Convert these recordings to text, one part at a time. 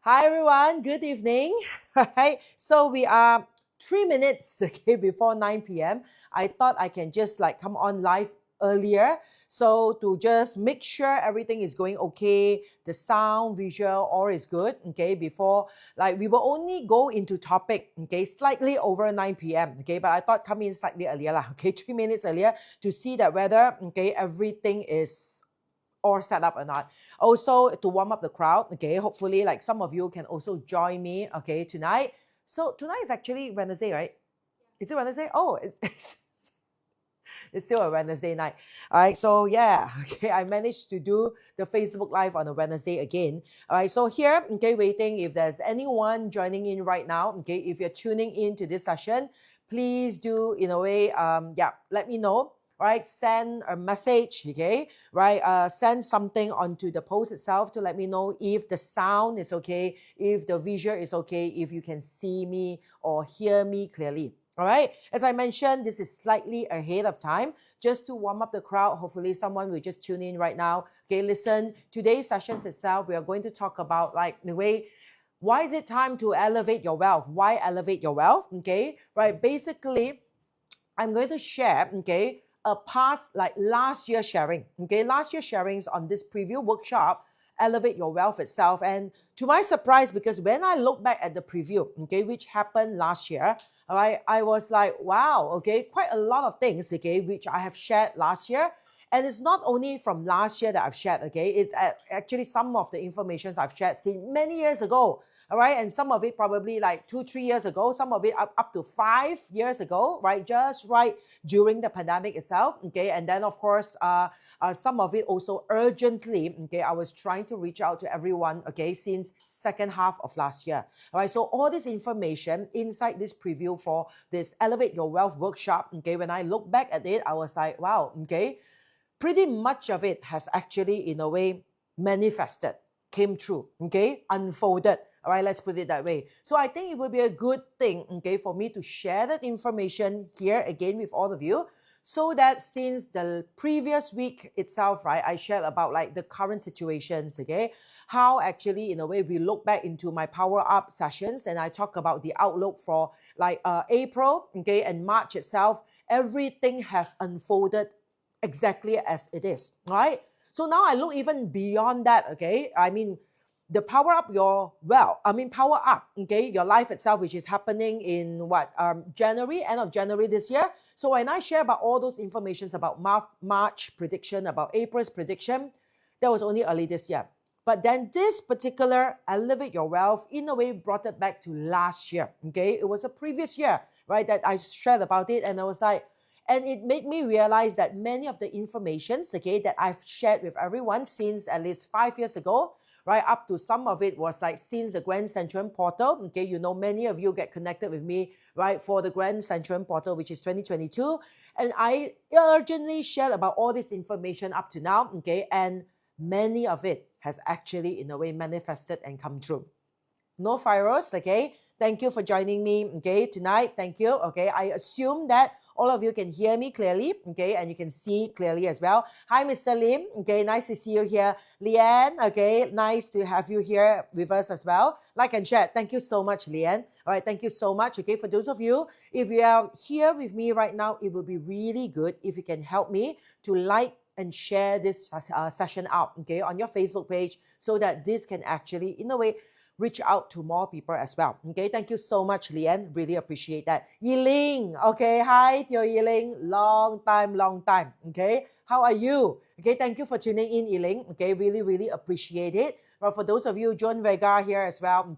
Hi everyone, good evening. Right, so we are 3 minutes before 9 p.m. I thought I can just come on live earlier, so to just make sure everything is going okay, the sound, visual, all is good. Before we will only go into topic slightly over 9 p.m. But I thought come in slightly earlier lah. 3 minutes earlier to see that whether everything is or set up or not. Also to warm up the crowd, hopefully some of you can also join me, tonight. So tonight is actually Wednesday, right? Is it Wednesday? Oh, it's still a Wednesday night. All right, so yeah, I managed to do the Facebook Live on a Wednesday again. All right, so here, waiting if there's anyone joining in right now, if you're tuning in to this session, please do, in a way, let me know. Right, send a message, right, send something onto the post itself to let me know if the sound is okay, if the visual is okay, if you can see me or hear me clearly. All right, as I mentioned, this is slightly ahead of time just to warm up the crowd. Hopefully someone will just tune in right now. Listen, today's sessions itself, we are going to talk about the way, why is it time to elevate your wealth? Why elevate your wealth? Right, basically I'm going to share, a past last year sharing, last year sharings on this preview workshop, Elevate Your Wealth itself. And to my surprise, because when I look back at the preview, which happened last year, all right, I was like, wow, quite a lot of things, which I have shared last year. And it's not only from last year that I've shared, it actually some of the information I've shared since many years ago. All right, and some of it probably 2-3 years ago, some of it up to 5 years ago, right? Just right during the pandemic itself, and then of course, some of it also urgently, I was trying to reach out to everyone, since second half of last year. All right, so all this information inside this preview for this Elevate Your Wealth workshop, when I look back at it, I was like, wow, pretty much of it has actually, in a way, manifested, came true, unfolded. All right, let's put it that way. So I think it would be a good thing, for me to share that information here again with all of you, so that since the previous week itself, right, I shared about the current situations, how actually, in a way, we look back into my power up sessions and I talk about the outlook for April, and March itself. Everything has unfolded exactly as it is, right? So now I look even beyond that, I mean, the power up your wealth, power up, your life itself, which is happening in January, end of January this year. So when I share about all those informations about March prediction, about April's prediction, that was only early this year. But then this particular Elevate Your Wealth, in a way, brought it back to last year, It was a previous year, right, that I shared about it, and I was like, and it made me realize that many of the informations, that I've shared with everyone since at least 5 years ago, right, up to some of it was since the Grand Central Portal, many of you get connected with me, right, for the Grand Central Portal, which is 2022. And I urgently shared about all this information up to now, and many of it has actually, in a way, manifested and come true. No Firos, Thank you for joining me, tonight. Thank you, I assume that all of you can hear me clearly, and you can see clearly as well. Hi, Mr. Lim, nice to see you here. Leanne, nice to have you here with us as well. Like and share. Thank you so much, Leanne. All right, thank you so much, for those of you, if you are here with me right now, it would be really good if you can help me to like and share this session out, on your Facebook page, so that this can actually, in a way, reach out to more people as well. Thank you so much, Lian. Really appreciate that. Yiling, hi, Teo Yiling. Long time, How are you? Thank you for tuning in, Yiling. Really, really appreciate it. Well, for those of you, John Vega here as well,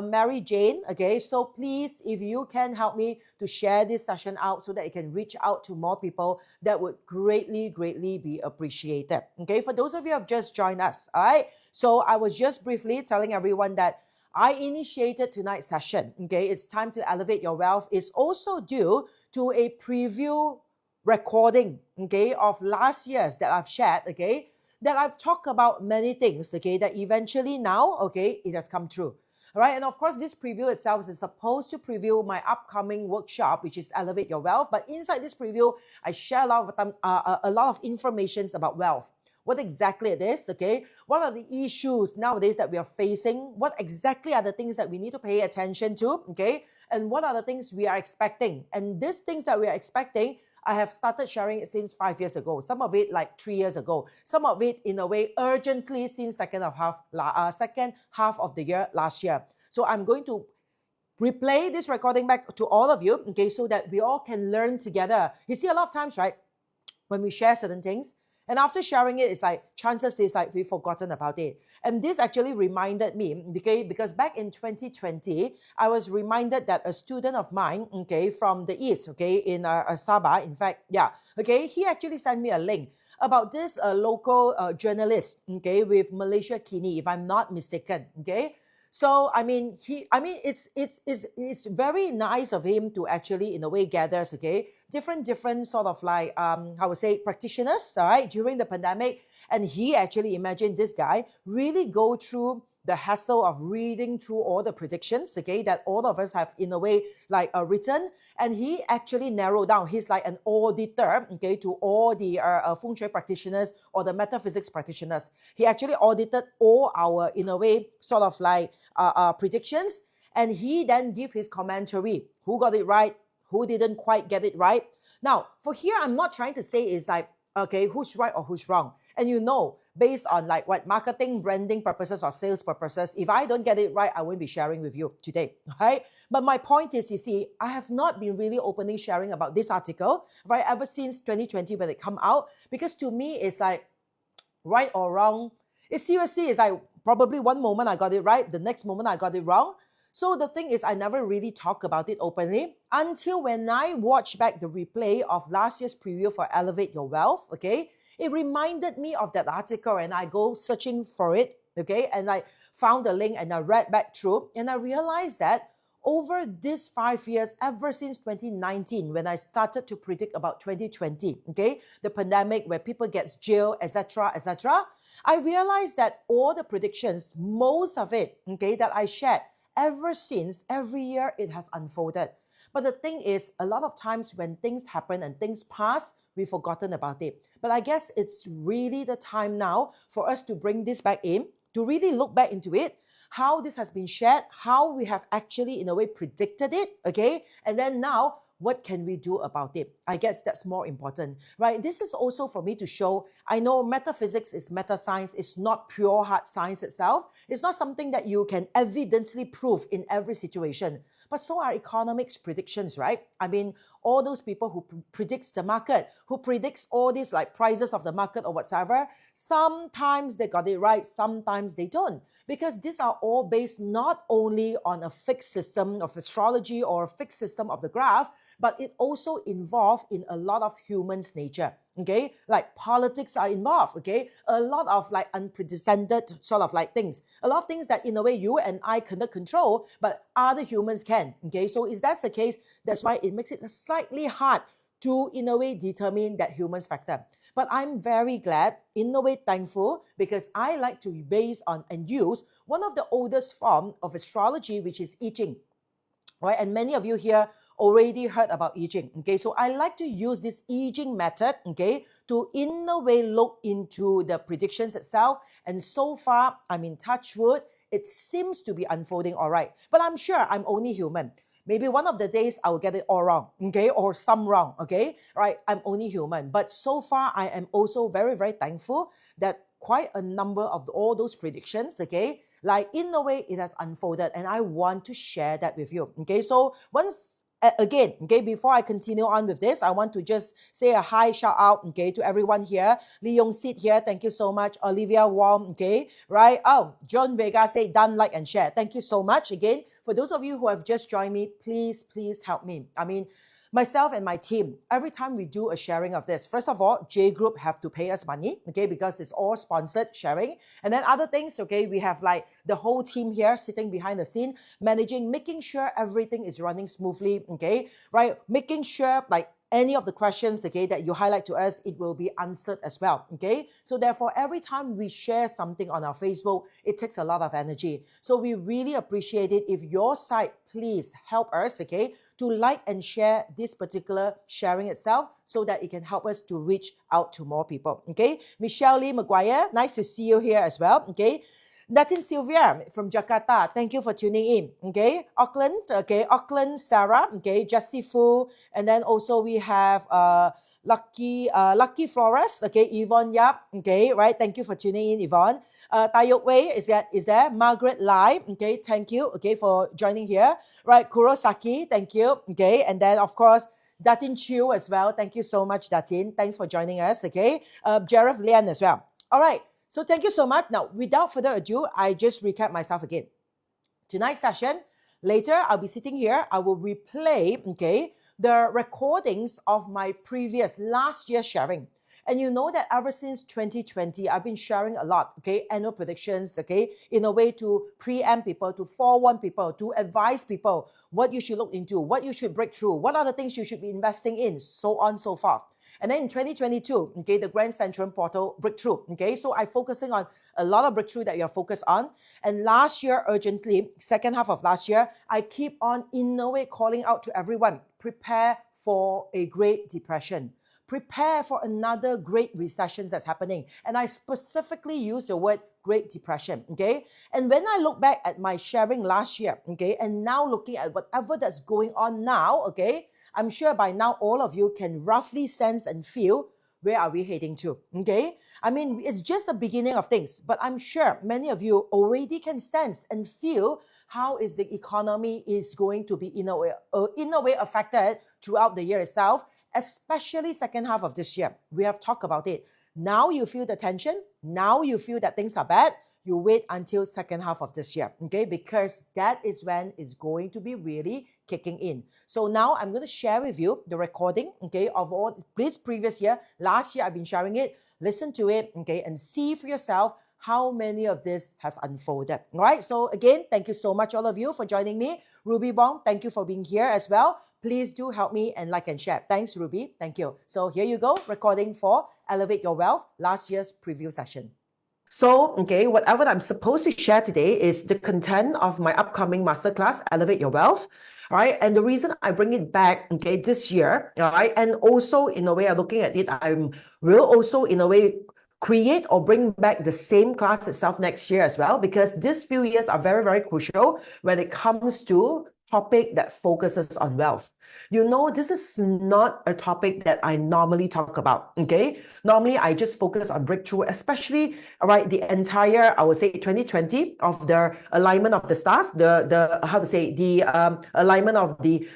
Mary Jane, so please, if you can help me to share this session out so that it can reach out to more people, that would greatly, greatly be appreciated. For those of you who have just joined us, all right, so I was just briefly telling everyone that I initiated tonight's session, it's time to elevate your wealth, is also due to a preview recording, of last year's that I've shared, that I've talked about many things, that eventually now, it has come true. All right, and of course, this preview itself is supposed to preview my upcoming workshop, which is Elevate Your Wealth. But inside this preview, I share a lot of information about wealth. what exactly it is, okay? What are the issues nowadays that we are facing? What exactly are the things that we need to pay attention to, okay? And what are the things we are expecting? And these things that we are expecting, I have started sharing it since 5 years ago. Some of it like 3 years ago. Some of it in a way urgently since second half of the year last year. So I'm going to replay this recording back to all of you, okay, so that we all can learn together. You see, a lot of times, right, when we share certain things, and after sharing it, it's like chances is like we've forgotten about it. And this actually reminded me, okay, because back in 2020, I was reminded that a student of mine, okay, from the East, okay, in Sabah, in fact, yeah, okay, he actually sent me a link about this local journalist, okay, with Malaysia Kini, if I'm not mistaken, okay. So it's very nice of him to actually in a way gathers, okay, different sort of like I would say practitioners, all right, during the pandemic. And he actually imagined this guy really go through the hassle of reading through all the predictions, okay, that all of us have in a way like written. And he actually narrowed down. He's like an auditor, okay, to all the feng shui practitioners or the metaphysics practitioners. He actually audited all our in a way sort of like predictions, and he then give his commentary. Who got it right? Who didn't quite get it right? Now, for here, I'm not trying to say is like, okay, who's right or who's wrong. And you know, based on like what marketing, branding purposes or sales purposes, if I don't get it right, I won't be sharing with you today, right? But my point is, you see, I have not been really openly sharing about this article, right, ever since 2020 when it come out, because to me, it's like right or wrong. It seriously is like probably one moment I got it right, the next moment I got it wrong. So the thing is, I never really talk about it openly until when I watched back the replay of last year's preview for Elevate Your Wealth, okay? It reminded me of that article and I go searching for it, okay? And I found the link and I read back through and I realized that over these 5 years, ever since 2019, when I started to predict about 2020, okay, the pandemic where people get jailed, etc., etc., I realized that all the predictions, most of it, okay, that I shared, ever since, every year it has unfolded. But the thing is, a lot of times when things happen and things pass, we've forgotten about it. But I guess it's really the time now for us to bring this back in, to really look back into it, how this has been shared, how we have actually in a way predicted it, okay? And then now, what can we do about it? I guess that's more important, right? This is also for me to show, I know metaphysics is meta-science, it's not pure hard science itself. It's not something that you can evidently prove in every situation. But so are economics predictions, right? I mean, all those people who predicts the market, who predicts all these like prices of the market or whatsoever, sometimes they got it right, sometimes they don't. Because these are all based not only on a fixed system of astrology or a fixed system of the graph, but it also involved in a lot of humans' nature, okay? Like politics are involved, okay? A lot of like unprecedented sort of like things. A lot of things that in a way you and I cannot control, but other humans can, okay? So if that's the case, that's why it makes it slightly hard to in a way determine that humans factor. But I'm very glad, in a way thankful, because I like to base on and use one of the oldest form of astrology, which is I Ching, right? And many of you here already heard about I Ching, okay? So I like to use this I Ching method, okay, to in a way look into the predictions itself. And so far, I'm in touch wood, it seems to be unfolding all right. But I'm sure I'm only human. Maybe one of the days I will get it all wrong, okay, or some wrong, okay, right? I'm only human. But so far, I am also very, very thankful that quite a number of all those predictions, okay, like in a way it has unfolded, and I want to share that with you, okay? So once again, okay, before I continue on with this, I want to just say a hi, shout out, okay, to everyone here. Lee Yong Sit here, thank you so much. Olivia Wong, okay, right? Oh, John Vega say done, like, and share. Thank you so much again. For those of you who have just joined me, please help me. I mean, myself and my team, every time we do a sharing of this, first of all, J Group have to pay us money, okay, because it's all sponsored sharing. And then other things, okay, we have like the whole team here sitting behind the scene, managing, making sure everything is running smoothly, okay, right? Making sure like any of the questions, okay, that you highlight to us, it will be answered as well, okay? So therefore, every time we share something on our Facebook, it takes a lot of energy. So we really appreciate it if your side, please help us, okay, to like and share this particular sharing itself so that it can help us to reach out to more people. Okay, Michelle Lee Maguire, nice to see you here as well. Okay, Datin Sylvia from Jakarta, thank you for tuning in. Okay, Auckland Sarah, okay, Jessie Fu, and then also we have Lucky Flores, okay, Yvonne Yap, okay, right, thank you for tuning in, Yvonne. Tayok Wei is there, Margaret Lai, okay, thank you, okay, for joining here, right, Kurosaki, thank you, okay, and then of course Datin Chiu as well, thank you so much, Datin, thanks for joining us, okay, Jareth Lian as well. All right, so thank you so much. Now, without further ado, I just recap myself again. Tonight's session, later I'll be sitting here, I will replay, okay, the recordings of my previous last year's sharing. And you know that ever since 2020, I've been sharing a lot, okay, annual predictions, okay, in a way to preempt people, to forewarn people, to advise people what you should look into, what you should break through, what are the things you should be investing in, so on, so forth. And then in 2022, okay, the Grand Central Portal breakthrough, okay, so I'm focusing on a lot of breakthrough that you're focused on. And last year, urgently, second half of last year, I keep on, in a way, calling out to everyone, prepare for a Great Depression. Prepare for another great recession that's happening. And I specifically use the word Great Depression, okay? And when I look back at my sharing last year, okay, and now looking at whatever that's going on now, okay, I'm sure by now all of you can roughly sense and feel where are we heading to, okay? I mean, it's just the beginning of things, but I'm sure many of you already can sense and feel how is the economy is going to be in a way affected throughout the year itself, especially second half of this year. We have talked about it. Now you feel the tension. Now you feel that things are bad. You wait until second half of this year, okay? Because that is when it's going to be really kicking in. So now I'm going to share with you the recording, okay, of all this previous year. Last year I've been sharing it. Listen to it, okay, and see for yourself how many of this has unfolded. All right. So again, thank you so much, all of you, for joining me. Ruby Bong, thank you for being here as well. Please do help me and like and share. Thanks, Ruby. Thank you. So here you go, recording for Elevate Your Wealth, last year's preview session. So, okay, whatever I'm supposed to share today is the content of my upcoming masterclass, Elevate Your Wealth. All right. And the reason I bring it back, okay, this year, all right, and also in a way of looking at it, I will also in a way create or bring back the same class itself next year as well, because these few years are very, very crucial when it comes to topic that focuses on wealth. You know, this is not a topic that I normally talk about, okay? Normally, I just focus on breakthrough, especially, right, the entire, I would say, 2020 of the alignment of the stars, the alignment of the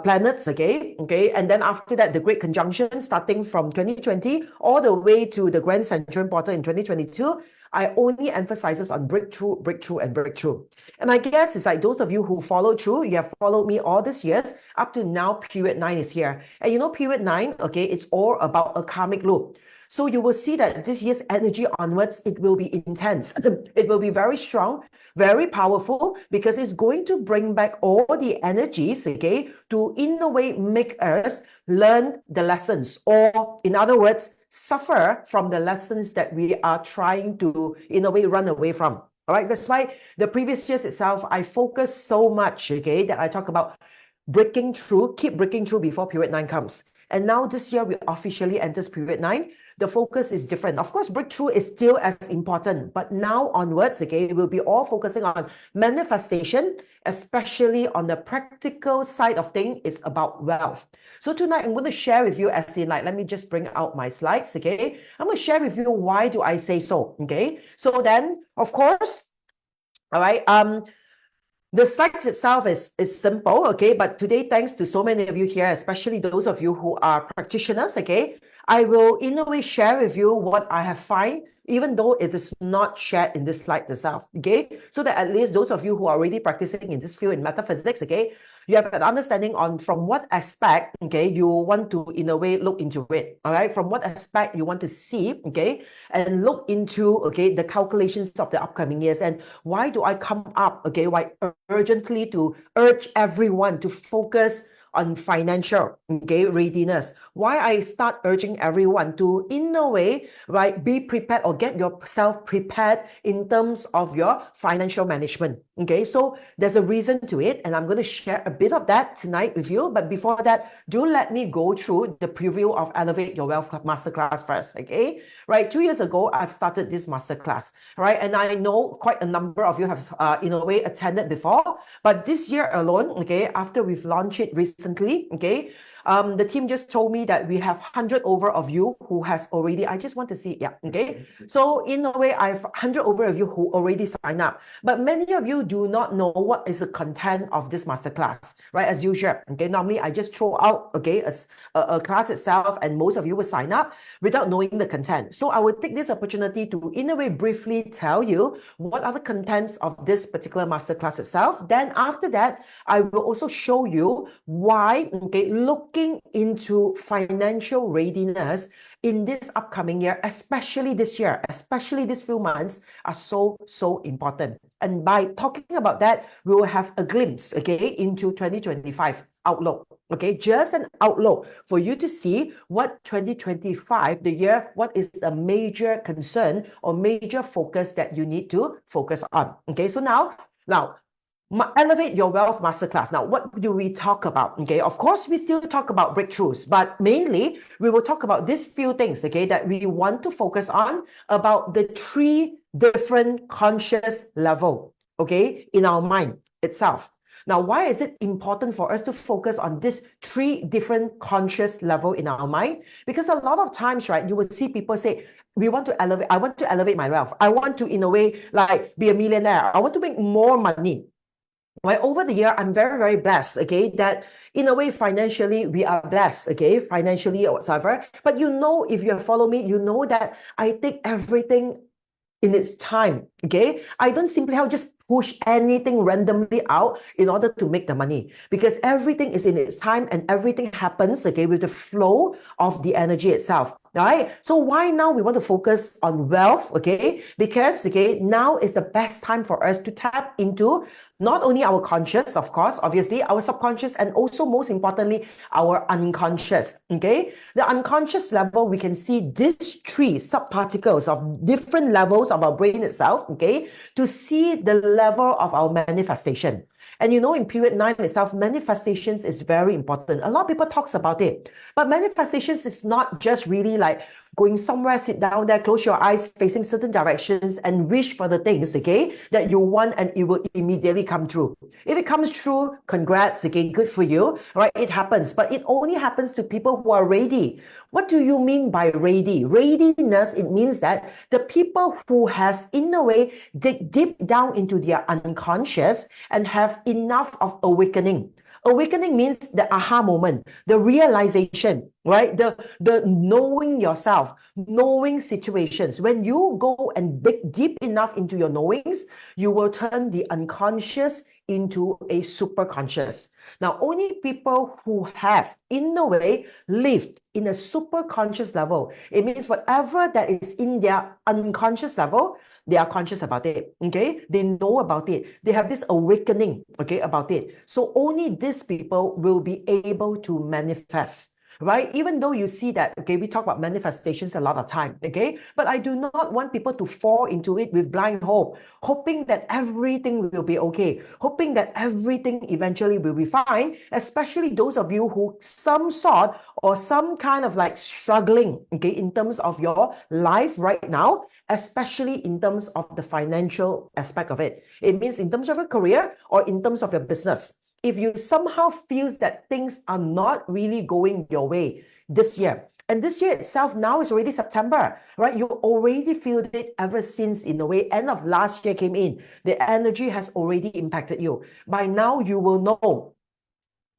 planets, okay? And then after that, the Great Conjunction starting from 2020 all the way to the Grand Central Portal in 2022. I only emphasizes on breakthrough, breakthrough, and breakthrough. And I guess it's like those of you who followed through, you have followed me all these years, up to now, period 9 is here. And you know, period 9, okay, it's all about a karmic loop. So you will see that this year's energy onwards, it will be intense. It will be very strong, very powerful, because it's going to bring back all the energies, okay, to in a way make us learn the lessons, or in other words, suffer from the lessons that we are trying to, in a way, run away from. All right, that's why the previous years itself, I focus so much, okay, that I talk about breaking through, keep breaking through before period 9 comes. And now this year, we officially enters period 9. The focus is different. Of course, breakthrough is still as important, but now onwards, okay, we'll be all focusing on manifestation, especially on the practical side of things. It's about wealth. So tonight, I'm going to share with you, as in, like, let me just bring out my slides, okay? I'm going to share with you why do I say so, okay? So then, of course, all right, the slides itself is simple, okay? But today, thanks to so many of you here, especially those of you who are practitioners, okay? I will, in a way, share with you what I have found, even though it is not shared in this slide itself, okay? So that at least those of you who are already practicing in this field in metaphysics, okay, you have an understanding on from what aspect, okay, you want to, in a way, look into it, all right? From what aspect you want to see, okay, and look into, okay, the calculations of the upcoming years. And why do I come up, okay, why urgently to urge everyone to focus on financial, okay, readiness. Why I start urging everyone to, in a way, right, be prepared or get yourself prepared in terms of your financial management. Okay, so there's a reason to it, and I'm going to share a bit of that tonight with you. But before that, do let me go through the preview of Elevate Your Wealth Masterclass first. Okay, right, 2 years ago, I've started this masterclass, right, and I know quite a number of you have, in a way, attended before. But this year alone, okay, after we've launched it recently, okay, the team just told me that we have 100 over of you who has already, I just want to see, yeah, okay. So in a way, I've 100 over of you who already signed up, but many of you do not know what is the content of this masterclass, right? As usual, okay, normally I just throw out, okay, a class itself, and most of you will sign up without knowing the content. So I will take this opportunity to, in a way, briefly tell you what are the contents of this particular masterclass itself. Then after that, I will also show you why, okay, looking into financial readiness in this upcoming year, especially this year, especially these few months, are so important. And by talking about that, we will have a glimpse, okay, into 2025 outlook. Okay, just an outlook for you to see what 2025, the year, what is a major concern or major focus that you need to focus on. Okay, so now, Elevate Your Wealth Masterclass. Now, what do we talk about? Okay, of course, we still talk about breakthroughs, but mainly we will talk about these few things, okay, that we want to focus on about the 3 different conscious level, okay, in our mind itself. Now, why is it important for us to focus on these 3 different conscious level in our mind? Because a lot of times, right, you will see people say, I want to elevate my wealth. I want to, in a way, like be a millionaire. I want to make more money. Right, over the year, I'm very, very blessed, okay, that in a way, financially, we are blessed, okay, financially or whatsoever. But you know, if you have followed me, you know that I take everything in its time, okay? I don't simply just push anything randomly out in order to make the money, because everything is in its time and everything happens, okay, with the flow of the energy itself. Right? So why now we want to focus on wealth, okay? Because, okay, now is the best time for us to tap into not only our conscious, of course, obviously, our subconscious, and also most importantly, our unconscious, okay? The unconscious level, we can see these 3 subparticles of different levels of our brain itself, okay, to see the level of our manifestation. And you know, in period 9 itself, manifestations is very important. A lot of people talks about it, but manifestations is not just really like going somewhere, sit down there, close your eyes, facing certain directions and wish for the things, okay, that you want, and it will immediately come true. If it comes true, congrats, okay, good for you, right? It happens, but it only happens to people who are ready. What do you mean by ready? Readiness, it means that the people who has, in a way, dig deep down into their unconscious and have enough of awakening. Awakening means the aha moment, the realization, right? The knowing yourself, knowing situations. When you go and dig deep enough into your knowings, you will turn the unconscious into a super conscious. Now, only people who have, in a way, lived in a super conscious level, it means whatever that is in their unconscious level, they are conscious about it, okay? They know about it. They have this awakening, okay, about it. So only these people will be able to manifest, right? Even though you see that, okay, we talk about manifestations a lot of time, okay? But I do not want people to fall into it with blind hope, hoping that everything will be okay, hoping that everything eventually will be fine, especially those of you who some sort or some kind of like struggling, okay, in terms of your life right now, especially in terms of the financial aspect of it. It means in terms of your career or in terms of your business. If you somehow feels that things are not really going your way this year, and this year itself now is already September, right? You already feel it ever since, in a way, end of last year came in. The energy has already impacted you. By now, you will know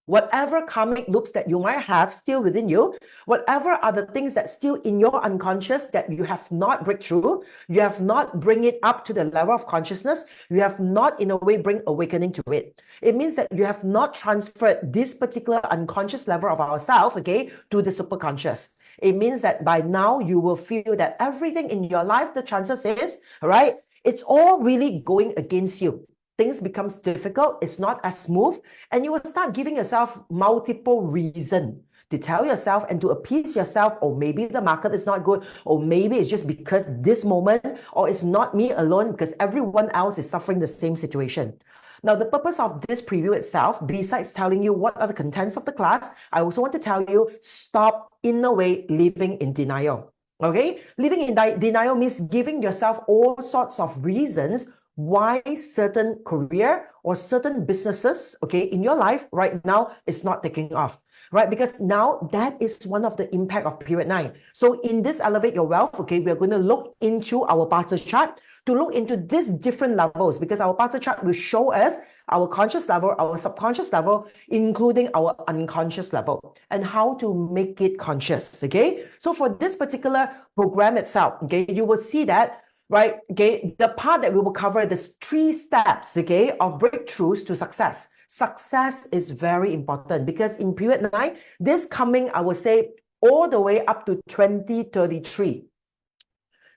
whatever karmic loops that you might have still within you, whatever are the things that still in your unconscious that you have not break through, you have not bring it up to the level of consciousness, you have not in a way bring awakening to it. It means that you have not transferred this particular unconscious level of ourselves, okay, to the superconscious. It means that by now you will feel that everything in your life, the chances is, right, it's all really going against you. things becomes difficult, it's not as smooth, and you will start giving yourself multiple reasons to tell yourself and to appease yourself, or maybe the market is not good, or maybe it's just because this moment, or it's not me alone because everyone else is suffering the same situation. Now, the purpose of this preview itself, besides telling you what are the contents of the class, I also want to tell you, stop in a way living in denial. Okay? Living in denial means giving yourself all sorts of reasons why certain career or certain businesses, okay, in your life right now is not taking off. Right? Because now that is one of the impact of period 9. So in this Elevate Your Wealth, okay, we're going to look into our barter chart to look into these different levels, because our barter chart will show us our conscious level, our subconscious level, including our unconscious level, and how to make it conscious, okay? So for this particular program itself, okay, you will see that, right, okay, the part that we will cover is 3 steps, okay, of breakthroughs to success. Success is very important because in period 9, this coming, I would say, all the way up to 2033.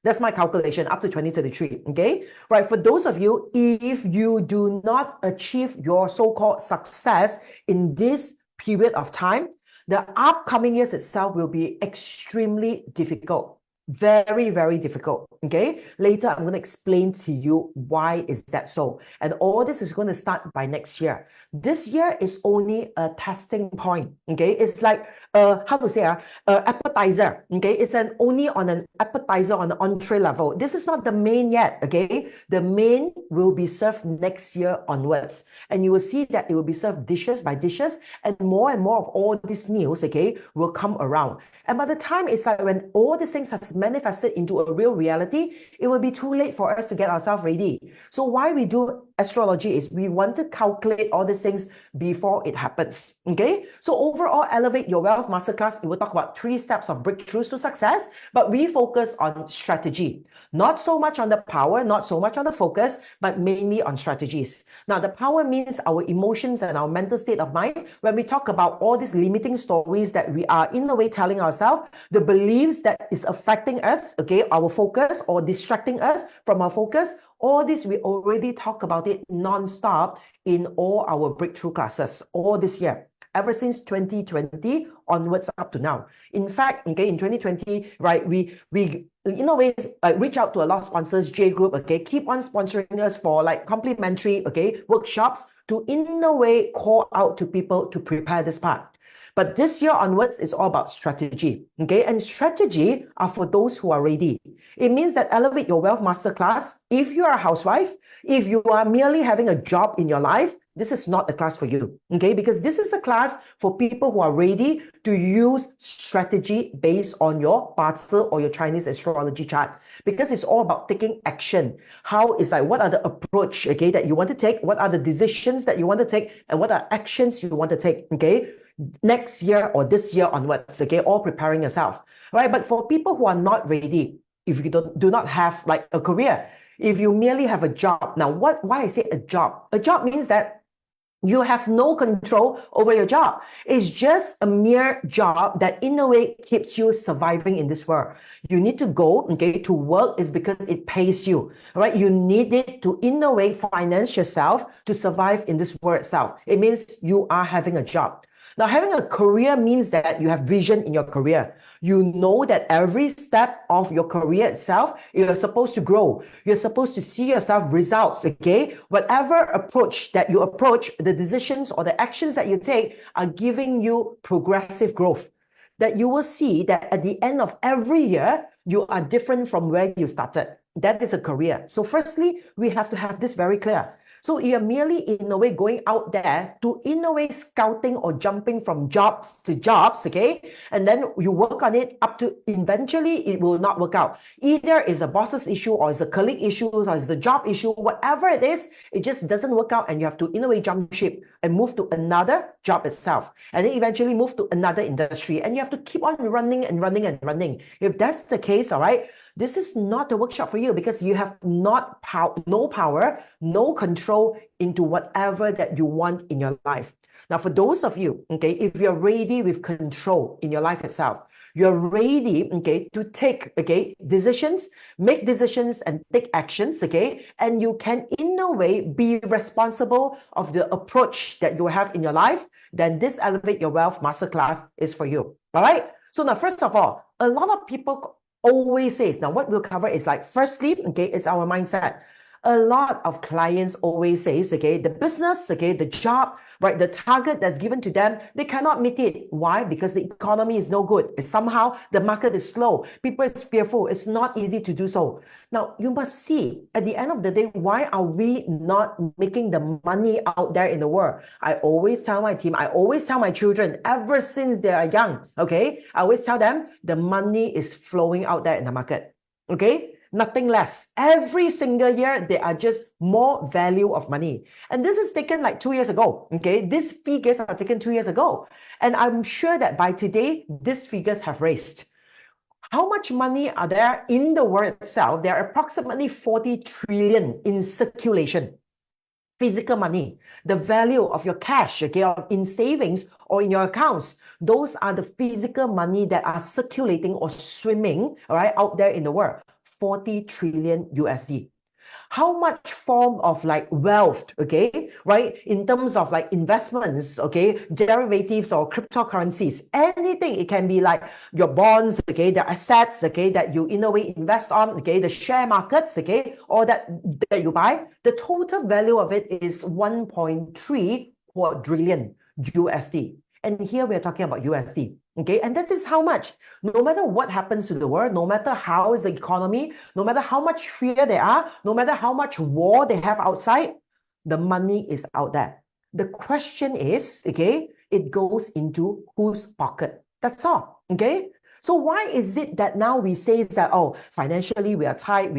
That's my calculation, up to 2033, okay? Right, for those of you, if you do not achieve your so-called success in this period of time, the upcoming years itself will be extremely difficult. Very, very difficult, okay? Later, I'm going to explain to you why is that so. And all this is going to start by next year. This year is only a testing point, okay? It's like, how to say, appetizer, okay? It's only on an appetizer on the entree level. This is not the main yet, okay? The main will be served next year onwards. And you will see that it will be served dishes by dishes, and more of all these meals, okay, will come around. And by the time it's like when all these things has manifested into a real reality, it will be too late for us to get ourselves ready. So why we do astrology is we want to calculate all these things before it happens. Okay? So overall, Elevate Your Wealth Masterclass, it will talk about 3 steps of breakthroughs to success, but we focus on strategy. Not so much on the power, not so much on the focus, but mainly on strategies. Now, the power means our emotions and our mental state of mind. When we talk about all these limiting stories that we are in a way telling ourselves, the beliefs that is affecting us, okay, our focus or distracting us from our focus, all this we already talk about it non-stop in all our breakthrough classes all this year, ever since 2020 onwards up to now. In fact, okay, in 2020, right, we in a way reach out to a lot of sponsors, J Group, okay, keep on sponsoring us for like complimentary, okay, workshops to in a way call out to people to prepare this part. But this year onwards, it's all about strategy, okay? And strategy are for those who are ready. It means that Elevate Your Wealth Masterclass, if you are a housewife, if you are merely having a job in your life, this is not the class for you, okay? Because this is a class for people who are ready to use strategy based on your Bartzer or your Chinese astrology chart. Because it's all about taking action. How is like, what are the approach, okay, that you want to take? What are the decisions that you want to take? And what are actions you want to take, okay? Next year or this year onwards, okay, all preparing yourself, right? But for people who are not ready, if you do not have like a career, if you merely have a job, now why I say a job? A job means that you have no control over your job. It's just a mere job that in a way keeps you surviving in this world. You need to go, okay, to work is because it pays you, right? You need it to in a way finance yourself to survive in this world itself. It means you are having a job. Now, having a career means that you have vision in your career. You know that every step of your career itself, you're supposed to grow. You're supposed to see yourself results, okay? Whatever approach that you approach, the decisions or the actions that you take are giving you progressive growth. That you will see that at the end of every year, you are different from where you started. That is a career. So firstly, we have to have this very clear. So you're merely in a way going out there to in a way scouting or jumping from jobs to jobs, okay? And then you work on it up to eventually it will not work out. Either it's a boss's issue or it's a colleague issue or it's the job issue, whatever it is, it just doesn't work out and you have to in a way jump ship and move to another job itself. And then eventually move to another industry and you have to keep on running and running and running. If that's the case, all right, this is not a workshop for you because you have no power, no control into whatever that you want in your life. Now, for those of you, okay, if you're ready with control in your life itself, you're ready, okay, to take, okay, decisions, make decisions and take actions, okay, and you can in a way be responsible of the approach that you have in your life, then this Elevate Your Wealth Masterclass is for you. All right. So now, first of all, a lot of people always says, now what we'll cover is like, firstly, okay, it's our mindset. A lot of clients always says, okay, the business, okay, the job, right, the target that's given to them, they cannot meet it. Why? Because the economy is no good. It's somehow the market is slow. People is fearful. It's not easy to do so. Now, you must see, at the end of the day, why are we not making the money out there in the world? I always tell my team, I always tell my children, ever since they are young, okay, I always tell them the money is flowing out there in the market, okay? Nothing less. Every single year, there are just more value of money. And this is taken like 2 years ago, okay? These figures are taken 2 years ago. And I'm sure that by today, these figures have raised. How much money are there in the world itself? There are approximately 40 trillion in circulation. Physical money, the value of your cash, okay, or in savings or in your accounts. Those are the physical money that are circulating or swimming, all right, out there in the world. 40 trillion USD. How much form of like wealth, okay, right, in terms of like investments, okay, derivatives or cryptocurrencies, anything. It can be like your bonds, okay, the assets, okay, that you in a way invest on, okay, the share markets, okay, or that you buy. The total value of it is 1.3 quadrillion USD. And here we're talking about USD. Okay, and that is how much, no matter what happens to the world, no matter how is the economy, no matter how much fear there are, no matter how much war they have outside, the money is out there. The question is, okay, it goes into whose pocket? That's all. Okay. So why is it that now we say that, oh, financially we are tight,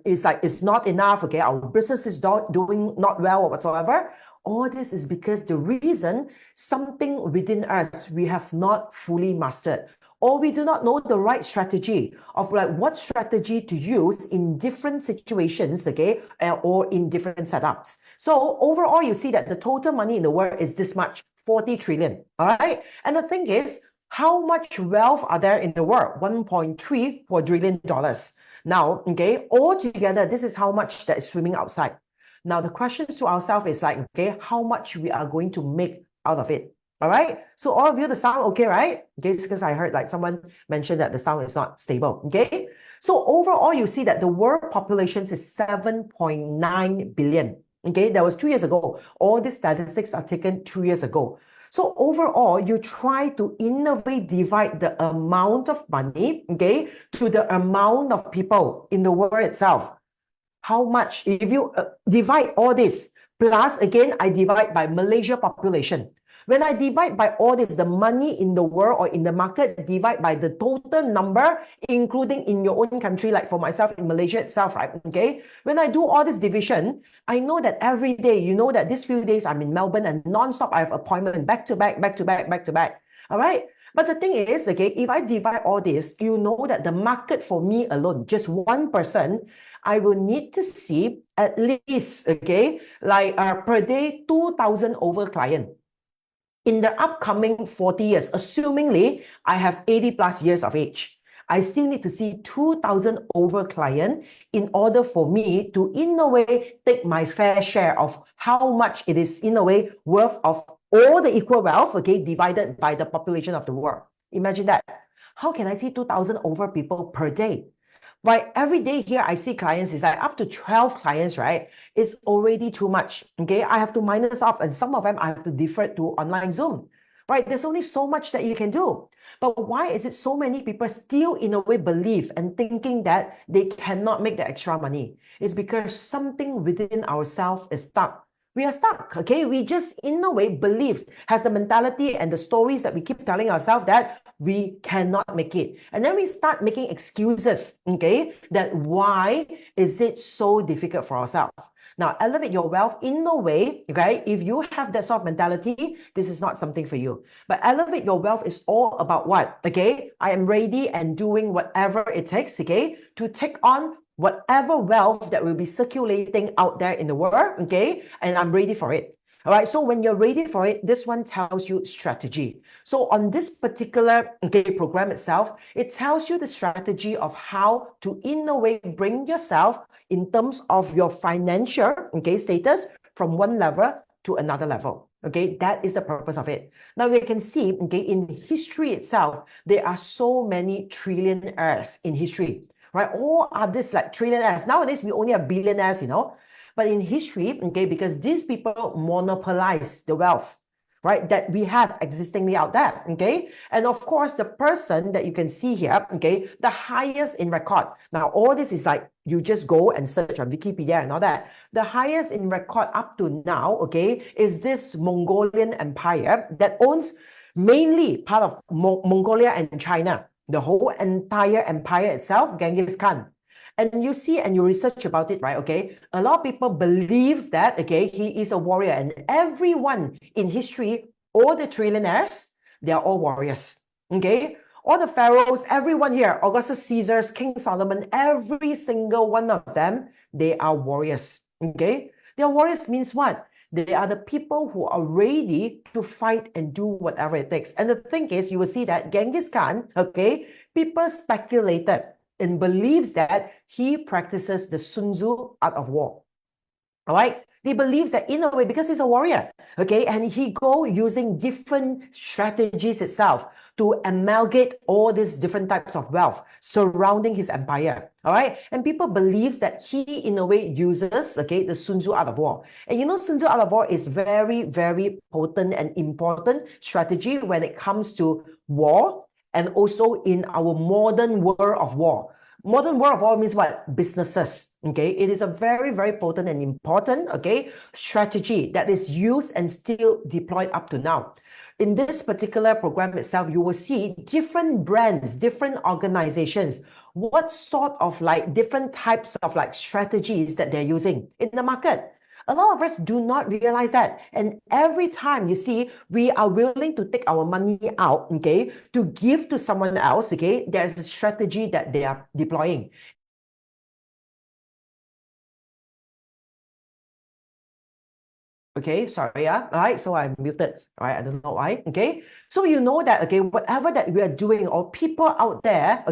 it's like it's not enough, okay, our business is not doing not well or whatsoever? All this is because the reason something within us we have not fully mastered, or we do not know the right strategy of like what strategy to use in different situations, okay, or in different setups. So overall, you see that the total money in the world is this much, 40 trillion. All right. And the thing is, how much wealth are there in the world? 1.3 quadrillion dollars. Now, okay, altogether, this is how much that is swimming outside. Now, the questions to ourselves is like, okay, how much we are going to make out of it. All right. So all of you, the sound okay, right? Okay, it's because I heard like someone mentioned that the sound is not stable. Okay. So overall, you see that the world population is 7.9 billion. Okay, that was 2 years ago. All these statistics are taken 2 years ago. So overall, you try to in a way divide the amount of money, okay, to the amount of people in the world itself. How much? If you divide all this, plus again, I divide by Malaysia population. When I divide by all this, the money in the world or in the market, divide by the total number, including in your own country, like for myself in Malaysia itself, right? Okay. When I do all this division, I know that every day, you know that these few days I'm in Melbourne and non-stop, I have appointment back to back, back to back, back to back. All right. But the thing is, okay, if I divide all this, you know that the market for me alone, just one person, I will need to see at least, okay, like per day, 2,000 over client. In the upcoming 40 years, assumingly I have 80 plus years of age, I still need to see 2,000 over client in order for me to, in a way, take my fair share of how much it is, in a way, worth of all the equal wealth, okay, divided by the population of the world. Imagine that. How can I see 2,000 over people per day? Right, every day here I see clients is like up to 12 clients, right? It's already too much. Okay, I have to minus off, and some of them I have to defer to online Zoom. Right, there's only so much that you can do. But why is it so many people still in a way believe and thinking that they cannot make the extra money? It's because something within ourselves is stuck. We are stuck, okay? We just, in a way, believe, has the mentality and the stories that we keep telling ourselves that we cannot make it. And then we start making excuses, okay? That why is it so difficult for ourselves? Now, elevate your wealth in a way, okay? If you have that sort of mentality, this is not something for you. But elevate your wealth is all about what, okay? I am ready and doing whatever it takes, okay? To take on whatever wealth that will be circulating out there in the world, okay? And I'm ready for it. All right, so when you're ready for it, this one tells you strategy. So on this particular program itself, it tells you the strategy of how to, in a way, bring yourself in terms of your financial status from one level to another level. Okay, that is the purpose of it. Now we can see, in history itself, there are so many trillionaires in history, right? All are this like trillionaires. Nowadays, we only have billionaires, But in history, because these people monopolize the wealth, right, that we have existingly out there, And of course, the person that you can see here, the highest in record. Now, all this is like, you just go and search on Wikipedia and all that. The highest in record up to now, is this Mongolian empire that owns mainly part of Mongolia and China. The whole entire empire itself, Genghis Khan. And you see and you research about it, right? A lot of people believes that, he is a warrior. And everyone in history, all the trillionaires, they are all warriors, All the pharaohs, everyone here, Augustus Caesars, King Solomon, every single one of them, they are warriors, They are warriors means what? They are the people who are ready to fight and do whatever it takes. And the thing is, you will see that Genghis Khan, people speculated and believes that he practices the Sun Tzu art of war. All right? He believes that in a way, because he's a warrior, and he go using different strategies itself to amalgamate all these different types of wealth surrounding his empire. All right? And people believes that he, in a way, uses, the Sun Tzu art of war. And Sun Tzu art of war is very, very potent and important strategy when it comes to war, and also in our modern world of war. Modern world of war means what? Businesses. It is a very, very potent and important, strategy that is used and still deployed up to now. In this particular program itself, you will see different brands, different organizations, what sort of like different types of like strategies that they're using in the market. A lot of us do not realize that. And every time you see, we are willing to take our money out, to give to someone else, there's a strategy that they are deploying. Sorry, all right, so I'm muted, all right, I don't know why, so you know that, whatever that we are doing, or people out there,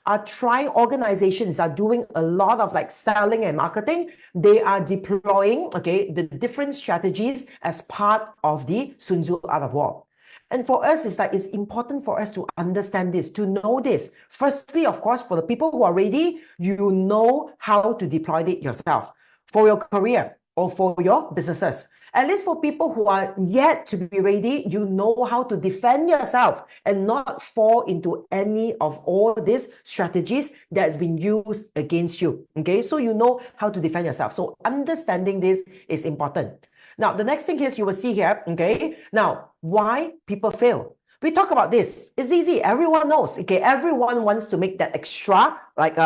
are trying, organizations are doing a lot of like selling and marketing, they are deploying, the different strategies as part of the Sun Tzu art of war. And for us, it's important for us to understand this, to know this. Firstly, of course, for the people who are ready, you know how to deploy it yourself for your career or for your businesses. At least for people who are yet to be ready, you know how to defend yourself and not fall into any of all these strategies that's been used against you. So you know how to defend yourself. So understanding this is important. Now, the next thing is you will see here, now, why people fail. We talk about this. It's easy. Everyone knows. Everyone wants to make that extra like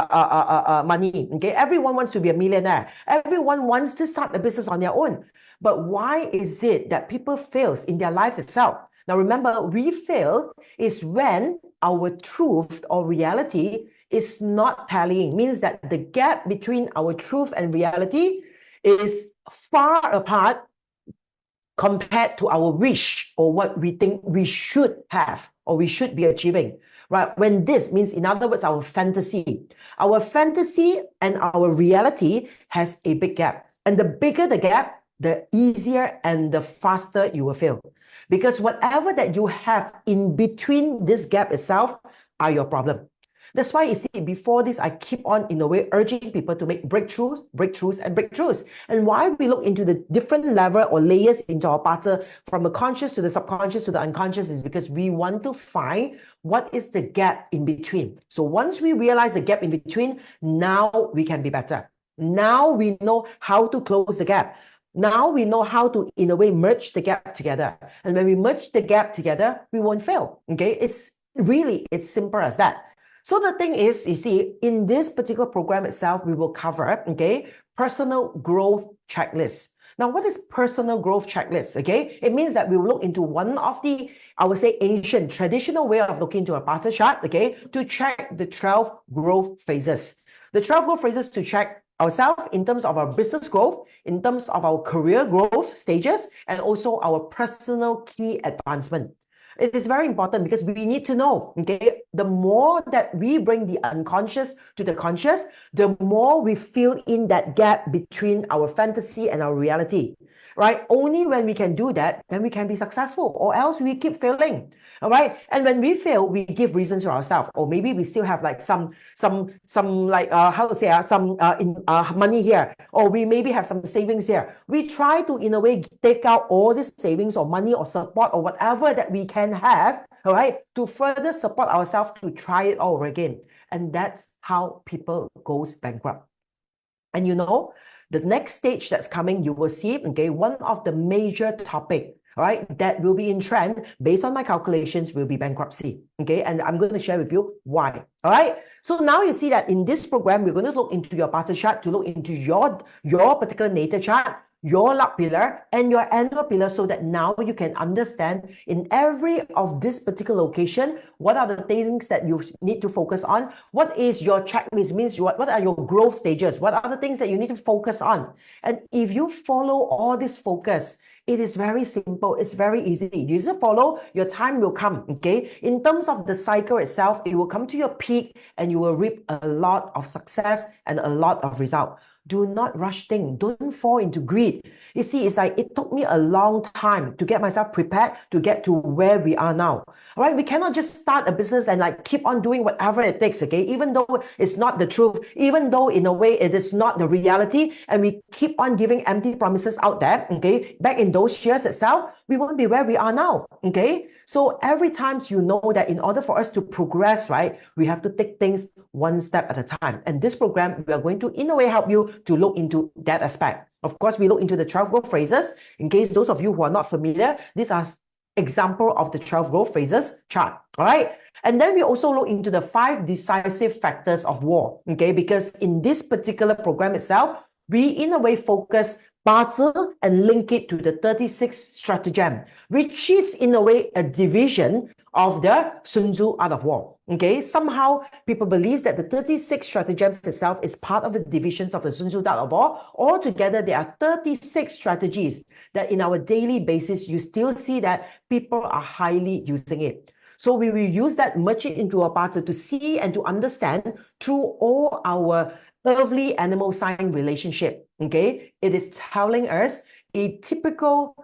money. Everyone wants to be a millionaire. Everyone wants to start a business on their own. But why is it that people fails in their life itself? Now remember, we fail is when our truth or reality is not tallying. Means that the gap between our truth and reality is far apart compared to our wish or what we think we should have or we should be achieving, right? When this means, in other words, our fantasy and our reality has a big gap. And the bigger the gap, the easier and the faster you will fail. Because whatever that you have in between this gap itself are your problem. That's why you see, before this, I keep on, in a way, urging people to make breakthroughs, breakthroughs, and breakthroughs. And why we look into the different level or layers into our pattern, from the conscious to the subconscious to the unconscious, is because we want to find what is the gap in between. So once we realize the gap in between, now we can be better. Now we know how to close the gap. Now we know how to, in a way, merge the gap together. And when we merge the gap together, we won't fail. It's simple as that. So the thing is, you see, in this particular program itself, we will cover, personal growth checklist. Now, what is personal growth checklist? It means that we will look into one of the, I would say, ancient, traditional way of looking into a pattern chart, to check the 12 growth phases. The 12 growth phases to check ourselves in terms of our business growth, in terms of our career growth stages, and also our personal key advancement. It is very important because we need to know, okay, the more that we bring the unconscious to the conscious, the more we fill in that gap between our fantasy and our reality, right? Only when we can do that, then we can be successful, or else we keep failing. All right. And when we fail, we give reasons to ourselves, or maybe we still have like some like how to say some money here, or we maybe have some savings here. We try to in a way take out all this savings or money or support or whatever that we can have, all right, to further support ourselves to try it all over again. And that's how people goes bankrupt. And you know, the next stage that's coming, you will see, okay, one of the major topic, right, that will be in trend based on my calculations will be bankruptcy. Okay, and I'm going to share with you why. All right. So now you see that in this program, we're going to look into your Barter chart, to look into your particular natal chart, your luck pillar, and your annual pillar, so that now you can understand in every of this particular location, what are the things that you need to focus on, what is your checklist, means what are your growth stages, what are the things that you need to focus on. And if you follow all this focus, it is very simple. It's very easy. You just follow, your time will come, okay? In terms of the cycle itself, it will come to your peak and you will reap a lot of success and a lot of result. Do not rush things. Don't fall into greed. You see, it's like it took me a long time to get myself prepared to get to where we are now. All right, we cannot just start a business and like keep on doing whatever it takes, okay? Even though it's not the truth, even though in a way it is not the reality, and we keep on giving empty promises out there, okay? Back in those years itself, we won't be where we are now, okay? So every time you know that in order for us to progress, right, we have to take things one step at a time. And this program, we are going to, in a way, help you to look into that aspect. Of course, we look into the 12 growth phrases. In case those of you who are not familiar, these are example of the 12 growth phases chart. All right. And then we also look into the 5 decisive factors of war. Okay. Because in this particular program itself, we in a way focus Barter and link it to the 36 stratagem, which is in a way a division of the Sun Tzu Art of War. Okay, somehow people believe that the 36 stratagems itself is part of the divisions of the Sun Tzu Art of War. Altogether, there are 36 strategies that in our daily basis, you still see that people are highly using it. So we will use that, merge it into a Barter to see and to understand through all our earthly animal sign relationship. Okay, it is telling us a typical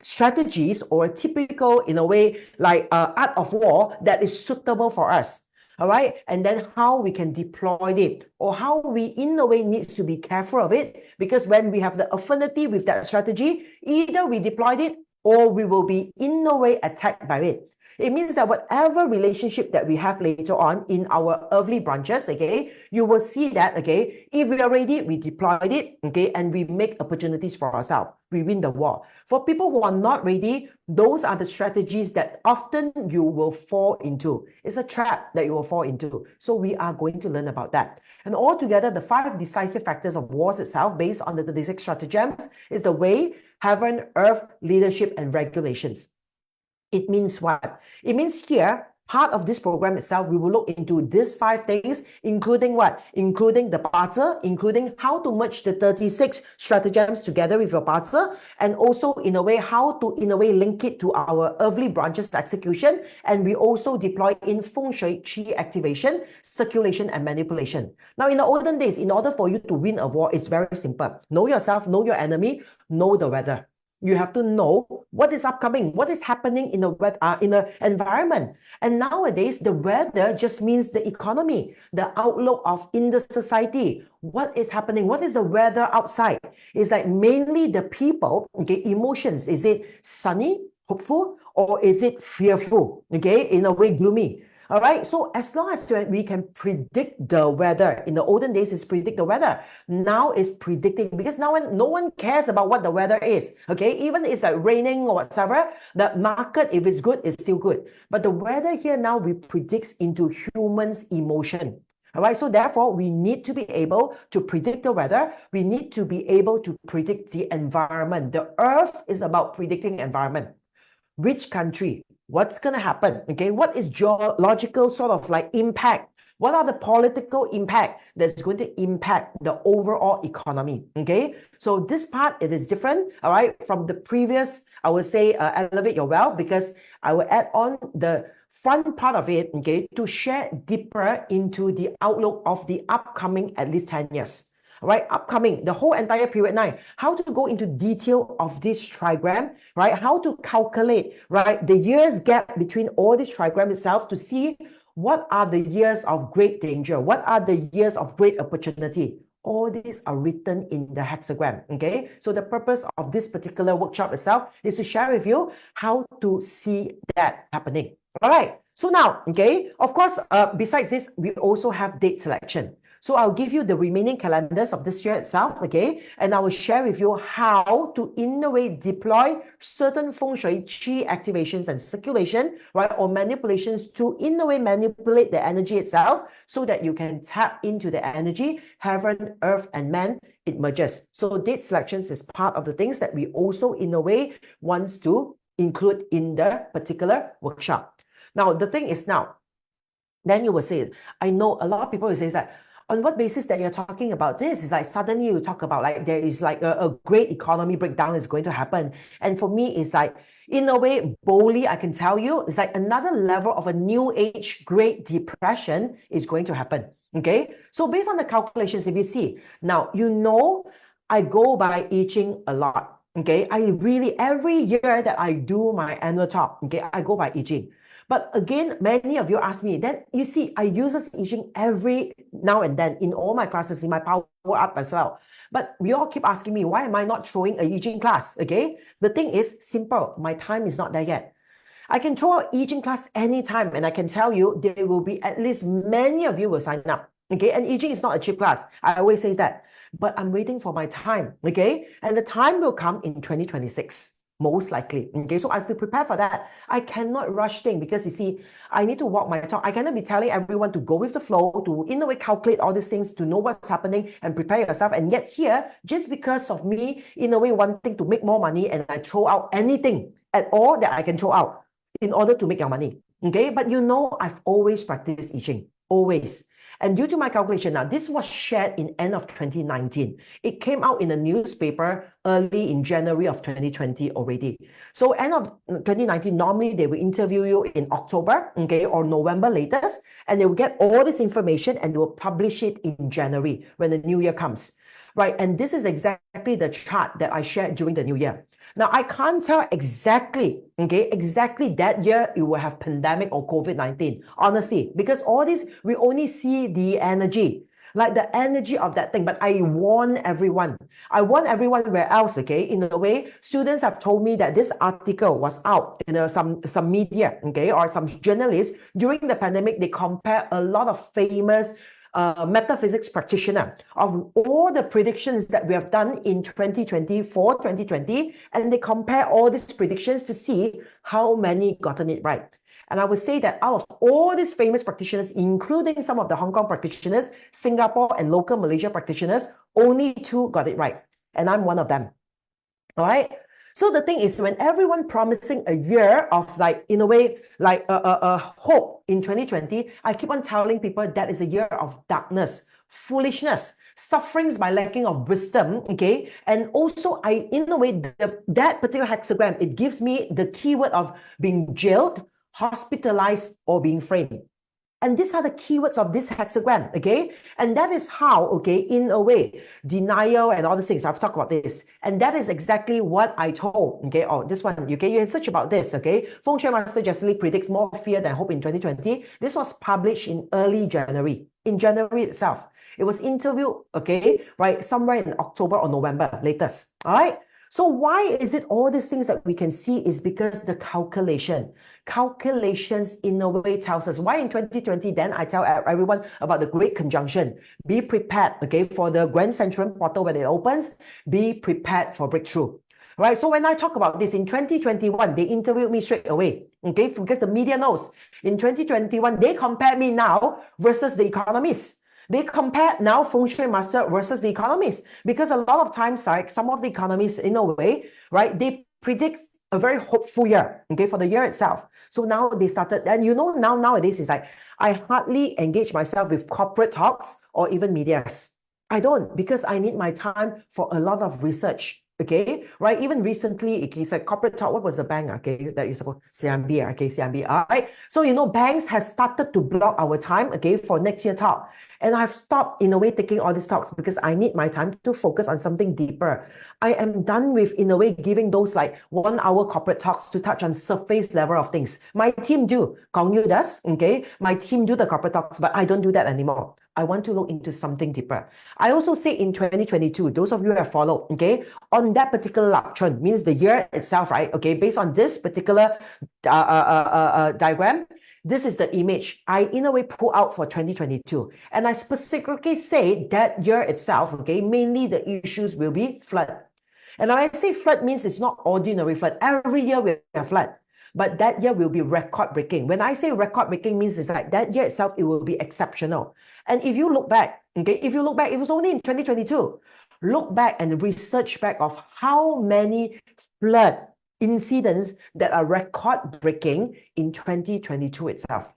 strategies or a typical, in a way, like art of war that is suitable for us. All right, and then how we can deploy it, or how we in a way needs to be careful of it, because when we have the affinity with that strategy, either we deployed it or we will be in a way attacked by it. It means that whatever relationship that we have later on in our earthly branches, okay, you will see that, okay, if we are ready, we deployed it, okay, and we make opportunities for ourselves. We win the war. For people who are not ready, those are the strategies that often you will fall into. It's a trap that you will fall into. So we are going to learn about that. And altogether, the 5 decisive factors of wars itself, based on the 36 stratagems, is the way, heaven, earth, leadership, and regulations. It means what? It means here, part of this program itself, we will look into these 5 things, including what? Including the Barter, including how to merge the 36 stratagems together with your Barter, and also in a way, how to in a way link it to our earthly branches execution. And we also deploy in Feng Shui, Qi activation, circulation, and manipulation. Now, in the olden days, in order for you to win a war, it's very simple. Know yourself, know your enemy, know the weather. You have to know what is upcoming, what is happening in the environment. And nowadays, the weather just means the economy, the outlook of in the society. What is happening? What is the weather outside? It's like mainly the people, okay, emotions. Is it sunny, hopeful, or is it fearful? Okay, in a way, gloomy. All right, so as long as we can predict the weather, in the olden days, it's predict the weather. Now it's predicting, because now no one cares about what the weather is. Okay, even if it's like raining or whatever, the market, if it's good, it's still good. But the weather here now, we predicts into humans' emotion. All right, so therefore, we need to be able to predict the weather. We need to be able to predict the environment. The earth is about predicting environment. Which country? What's going to happen? Okay, what is geological sort of like impact What are the political impact that's going to impact the overall economy? Okay, so this part, it is different, all right, from the previous, I would say, elevate your wealth, because I will add on the front part of it, okay, to share deeper into the outlook of the upcoming at least 10 years. Right, upcoming, the whole entire period 9, how to go into detail of this trigram, right, how to calculate, right, the years gap between all this trigram itself to see what are the years of great danger, what are the years of great opportunity. All these are written in the hexagram, okay? So the purpose of this particular workshop itself is to share with you how to see that happening. All right, so now, okay, of course, besides this, we also have date selection. So I'll give you the remaining calendars of this year itself, okay? And I will share with you how to, in a way, deploy certain feng shui qi activations and circulation, right? Or manipulations to, in a way, manipulate the energy itself so that you can tap into the energy, heaven, earth, and man, it merges. So date selections is part of the things that we also, in a way, wants to include in the particular workshop. Now, the thing is now, then you will say, I know a lot of people will say that, on what basis that you're talking about this? It's like suddenly you talk about like there is like a great economy breakdown is going to happen. And for me, it's like, in a way, boldly, I can tell you, it's like another level of a new age Great Depression is going to happen. Okay, so based on the calculations, if you see, now, you know, I go by I Ching a lot. Okay, I really, every year that I do my annual talk, okay, I go by I Ching. But again, many of you ask me, then you see, I use this I Ching every now and then in all my classes, in my Power Up as well. But we all keep asking me, why am I not throwing a I Ching class? Okay, the thing is simple. My time is not there yet. I can throw an I Ching class anytime, and I can tell you there will be at least many of you will sign up. Okay, and I Ching is not a cheap class. I always say that. But I'm waiting for my time. Okay, and the time will come in 2026. Most likely. Okay, so I have to prepare for that. I cannot rush things because you see, I need to walk my talk. I cannot be telling everyone to go with the flow, to in a way calculate all these things, to know what's happening and prepare yourself. And yet here, just because of me, in a way, wanting to make more money, and I throw out anything at all that I can throw out in order to make your money. Okay, but you know, I've always practiced I Ching, always. And due to my calculation, now this was shared in end of 2019. It came out in a newspaper early in January of 2020 already. So end of 2019, normally they will interview you in October, okay, or November latest, and they will get all this information and they will publish it in January when the new year comes. Right, and this is exactly the chart that I shared during the new year. Now, I can't tell exactly, okay, exactly that year it will have pandemic or COVID-19, honestly, because all this, we only see the energy, like the energy of that thing. But I warn everyone. I warn everyone where else, okay? In a way, students have told me that this article was out in some media, okay, or some journalists during the pandemic. They compare a lot of famous metaphysics practitioner of all the predictions that we have done in 2020 for 2020, and they compare all these predictions to see how many gotten it right. And I would say that out of all these famous practitioners, including some of the Hong Kong practitioners, Singapore and local Malaysia practitioners, only 2 got it right. And I'm one of them. All right. So the thing is, when everyone promising a year of like, in a way, like hope in 2020, I keep on telling people that is a year of darkness, foolishness, sufferings by lacking of wisdom, okay? And also, in a way, that particular hexagram, it gives me the keyword of being jailed, hospitalized, or being framed. And these are the keywords of this hexagram, okay? And that is how, okay, in a way, denial and all these things, I've talked about this. And that is exactly what I told, okay? Oh, this one, okay, you can search about this, okay? Feng Shui Master Jessie Lee predicts more fear than hope in 2020. This was published in early January, in January itself. It was interviewed, okay, right, somewhere in October or November latest, all right? So why is it all these things that we can see is because the calculations in a way tells us why in 2020, then I tell everyone about the great conjunction. Be prepared, okay, for the Grand Central portal when it opens, be prepared for breakthrough. Right, so when I talk about this in 2021, they interviewed me straight away, okay, because the media knows. In 2021, they compare me now versus the economists. They compare now Feng Shui Master versus the economists, because a lot of times, like some of the economists, in a way, right, they predict a very hopeful year, okay, for the year itself. So now they started, and nowadays it's like, I hardly engage myself with corporate talks or even medias. I don't, because I need my time for a lot of research. Okay, right? Even recently, it's a corporate talk. What was the bank? Okay, that is supposed CMB. Okay, CMB. All right. So banks has started to block our time. Okay, for next year talk, and I've stopped in a way taking all these talks because I need my time to focus on something deeper. I am done with in a way giving those like 1 hour corporate talks to touch on surface level of things. My team do. Kong Yu does. Okay, my team do the corporate talks, but I don't do that anymore. I want to look into something deeper. I also say in 2022, those of you who have followed, okay, on that particular laptron, means the year itself, right? Okay, based on this particular diagram, this is the image I, in a way, pull out for 2022. And I specifically say that year itself, okay, mainly the issues will be flood. And when I say flood means it's not ordinary flood. Every year we have flood. But that year will be record-breaking. When I say record-breaking means it's like that year itself, it will be exceptional. And if you look back, okay, it was only in 2022. Look back and research back of how many flood incidents that are record-breaking in 2022 itself.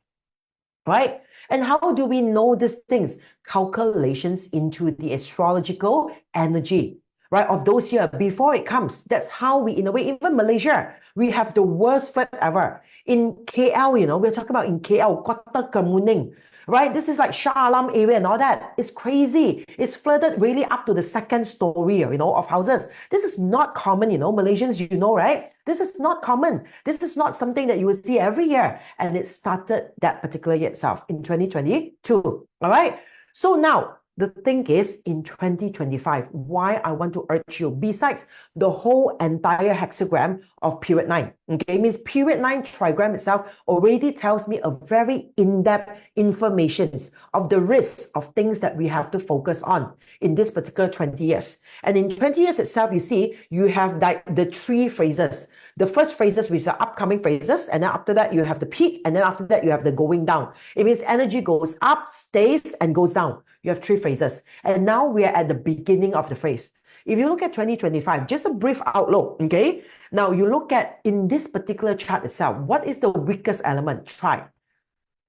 Right? And how do we know these things? Calculations into the astrological energy, right, of those years before it comes. That's how we, in a way, even Malaysia, we have the worst flood ever. In KL, we're talking about in KL, Kota Kemuning, right? This is like Shah Alam area and all that. It's crazy. It's flooded really up to the second story, of houses. This is not common, Malaysians, right? This is not common. This is not something that you will see every year. And it started that particular year itself in 2022. All right. So now, the thing is, in 2025, why I want to urge you, besides the whole entire hexagram of period 9, okay, means period 9 trigram itself already tells me a very in-depth information of the risks of things that we have to focus on in this particular 20 years. And in 20 years itself, you see, you have the 3 phases. The first phases, which are upcoming phases, and then after that, you have the peak, and then after that, you have the going down. It means energy goes up, stays, and goes down. You have 3 phases. And now we are at the beginning of the phase. If you look at 2025, just a brief outlook, okay? Now you look at, in this particular chart itself, what is the weakest element? Try.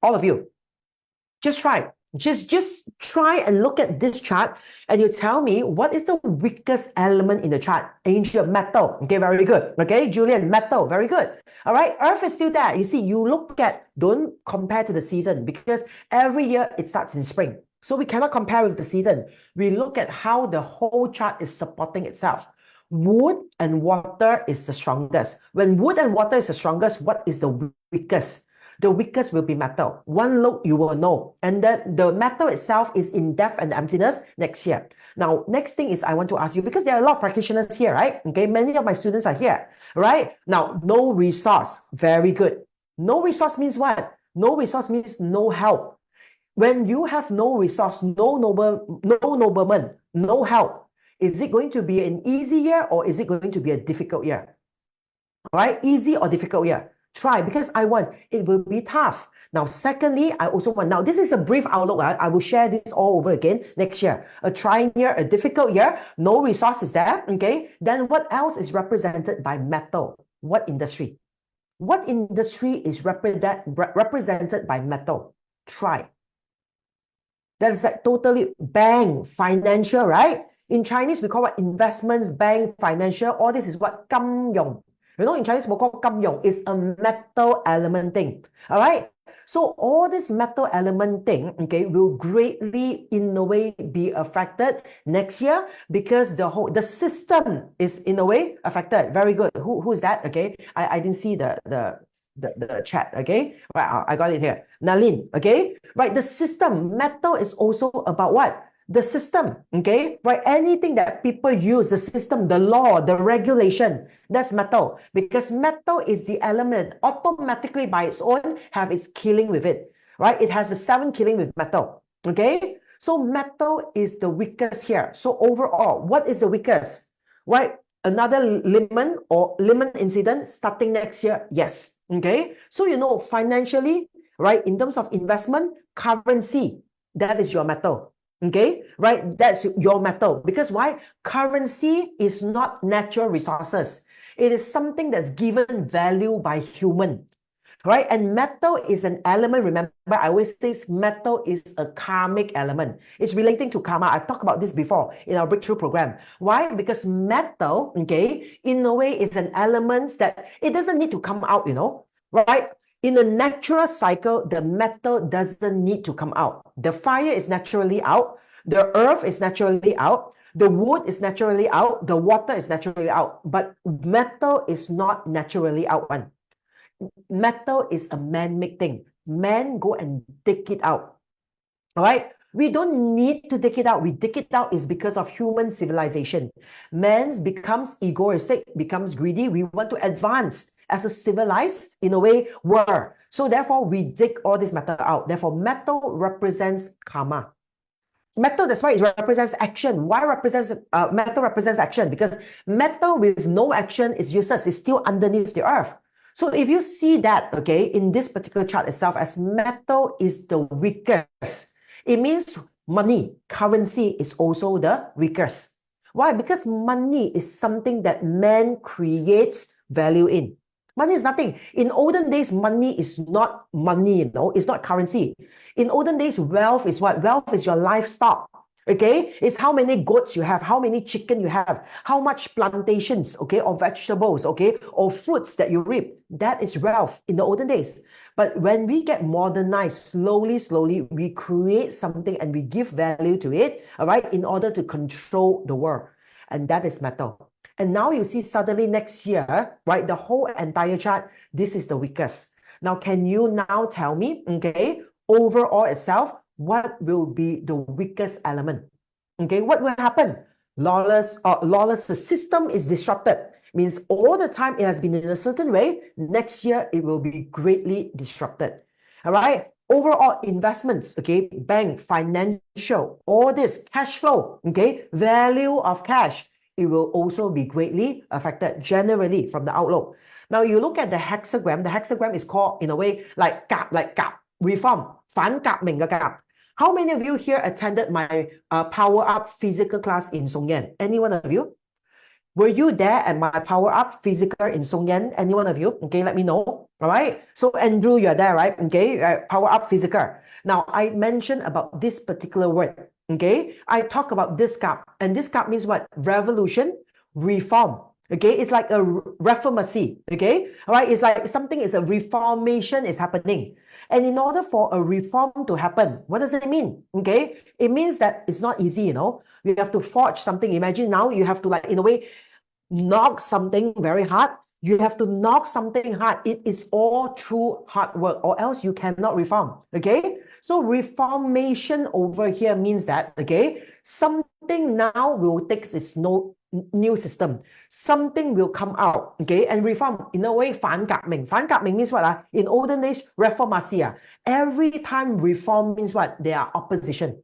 All of you. Just try. Just try and look at this chart and you tell me what is the weakest element in the chart. Angel, metal. Okay, very good. Okay, Julian, metal. Very good. All right, Earth is still there. You see, you look at, don't compare to the season because every year it starts in spring. So we cannot compare with the season. We look at how the whole chart is supporting itself. Wood and water is the strongest. When wood and water is the strongest, what is the weakest? The weakest will be metal. One look, you will know. And then the metal itself is in depth and emptiness next year. Now, next thing is I want to ask you, because there are a lot of practitioners here, right? Okay, many of my students are here, right? Now, no resource. Very good. No resource means what? No resource means no help. When you have no resource, no nobleman, no help, is it going to be an easy year or is it going to be a difficult year? All right, easy or difficult year? Try, because I want, it will be tough. Now, secondly, I also want, now this is a brief outlook. I will share this all over again next year. A trying year, a difficult year, no resources there, okay? Then what else is represented by metal? What industry? What industry is represented by metal? Try. That is like totally bank, financial, right? In Chinese, we call it investments, bank, financial. All this is what? Kamyong. In Chinese, we call kamyong. It's a metal element thing. All right? So all this metal element thing, okay, will greatly, in a way, be affected next year because the system is, in a way, affected. Very good. Who is that? Okay. I didn't see the chat, okay? Right, I got it here. Nalin, okay? Right, the system, metal is also about what? The system, okay? Right, anything that people use, the system, the law, the regulation, that's metal. Because metal is the element automatically by its own have its killing with it, right? It has the 7 killing with metal, okay? So metal is the weakest here. So overall, what is the weakest? Right? Another lemon incident starting next year? Yes. Okay. So, financially, right, in terms of investment, currency, that is your metal. Okay. Right. That's your metal. Because why? Currency is not natural resources. It is something that's given value by human. Right? And metal is an element. Remember, I always say metal is a karmic element. It's relating to karma. I've talked about this before in our breakthrough program. Why? Because metal, okay, in a way is an element that it doesn't need to come out, right? In a natural cycle, the metal doesn't need to come out. The fire is naturally out. The earth is naturally out. The wood is naturally out. The water is naturally out. But metal is not naturally out one. Metal is a man-made thing. Man go and dig it out. All right? We don't need to dig it out. We dig it out is because of human civilization. Man becomes egoistic, becomes greedy. We want to advance as a civilized, in a way, world. So therefore, we dig all this metal out. Therefore, metal represents karma. Metal, that's why it represents action. Why metal represents action? Because metal with no action is useless. It's still underneath the earth. So if you see that, okay, in this particular chart itself, as metal is the weakest, it means money, currency is also the weakest. Why? Because money is something that man creates value in. Money is nothing. In olden days, money is not money, it's not currency. In olden days, wealth is what? Wealth is your livestock. Okay, it's how many goats you have, how many chicken you have, how much plantations, okay, or vegetables, okay, or fruits that you reap. That is wealth in the olden days. But when we get modernized, slowly, we create something and we give value to it, all right, in order to control the world. And that is metal. And now you see suddenly next year, right, the whole entire chart, this is the weakest. Now, can you now tell me, okay, overall itself, what will be the weakest element? Okay, what will happen? Lawless, the system is disrupted. Means all the time it has been in a certain way. Next year, it will be greatly disrupted. All right. Overall investments, okay, bank, financial, all this cash flow, okay, value of cash, it will also be greatly affected generally from the outlook. Now you look at the hexagram. The hexagram is called in a way like reform, 反革命嘅革. How many of you here attended my Power Up physical class in Song Yen? Any one of you? Were you there at my Power Up physical in Song Yen? Any one of you? Okay, let me know. All right. So Andrew, you're there, right? Okay, Power Up physical. Now I mentioned about this particular word. Okay, I talk about this cup, and this cup means what? Revolution, reform. Okay, it's like a reformacy. Okay, all right. It's like something is a reformation is happening. And in order for a reform to happen, what does it mean? Okay, it means that it's not easy, You have to forge something. Imagine now you have to, like, in a way, knock something very hard. You have to knock something hard. It is all through hard work, or else you cannot reform. Okay, so reformation over here means that, okay, something now will take its new system. Something will come out, okay, and reform in a way. 反革命. 反革命 means what? In olden days, reformasi. Every time reform means what? They are opposition.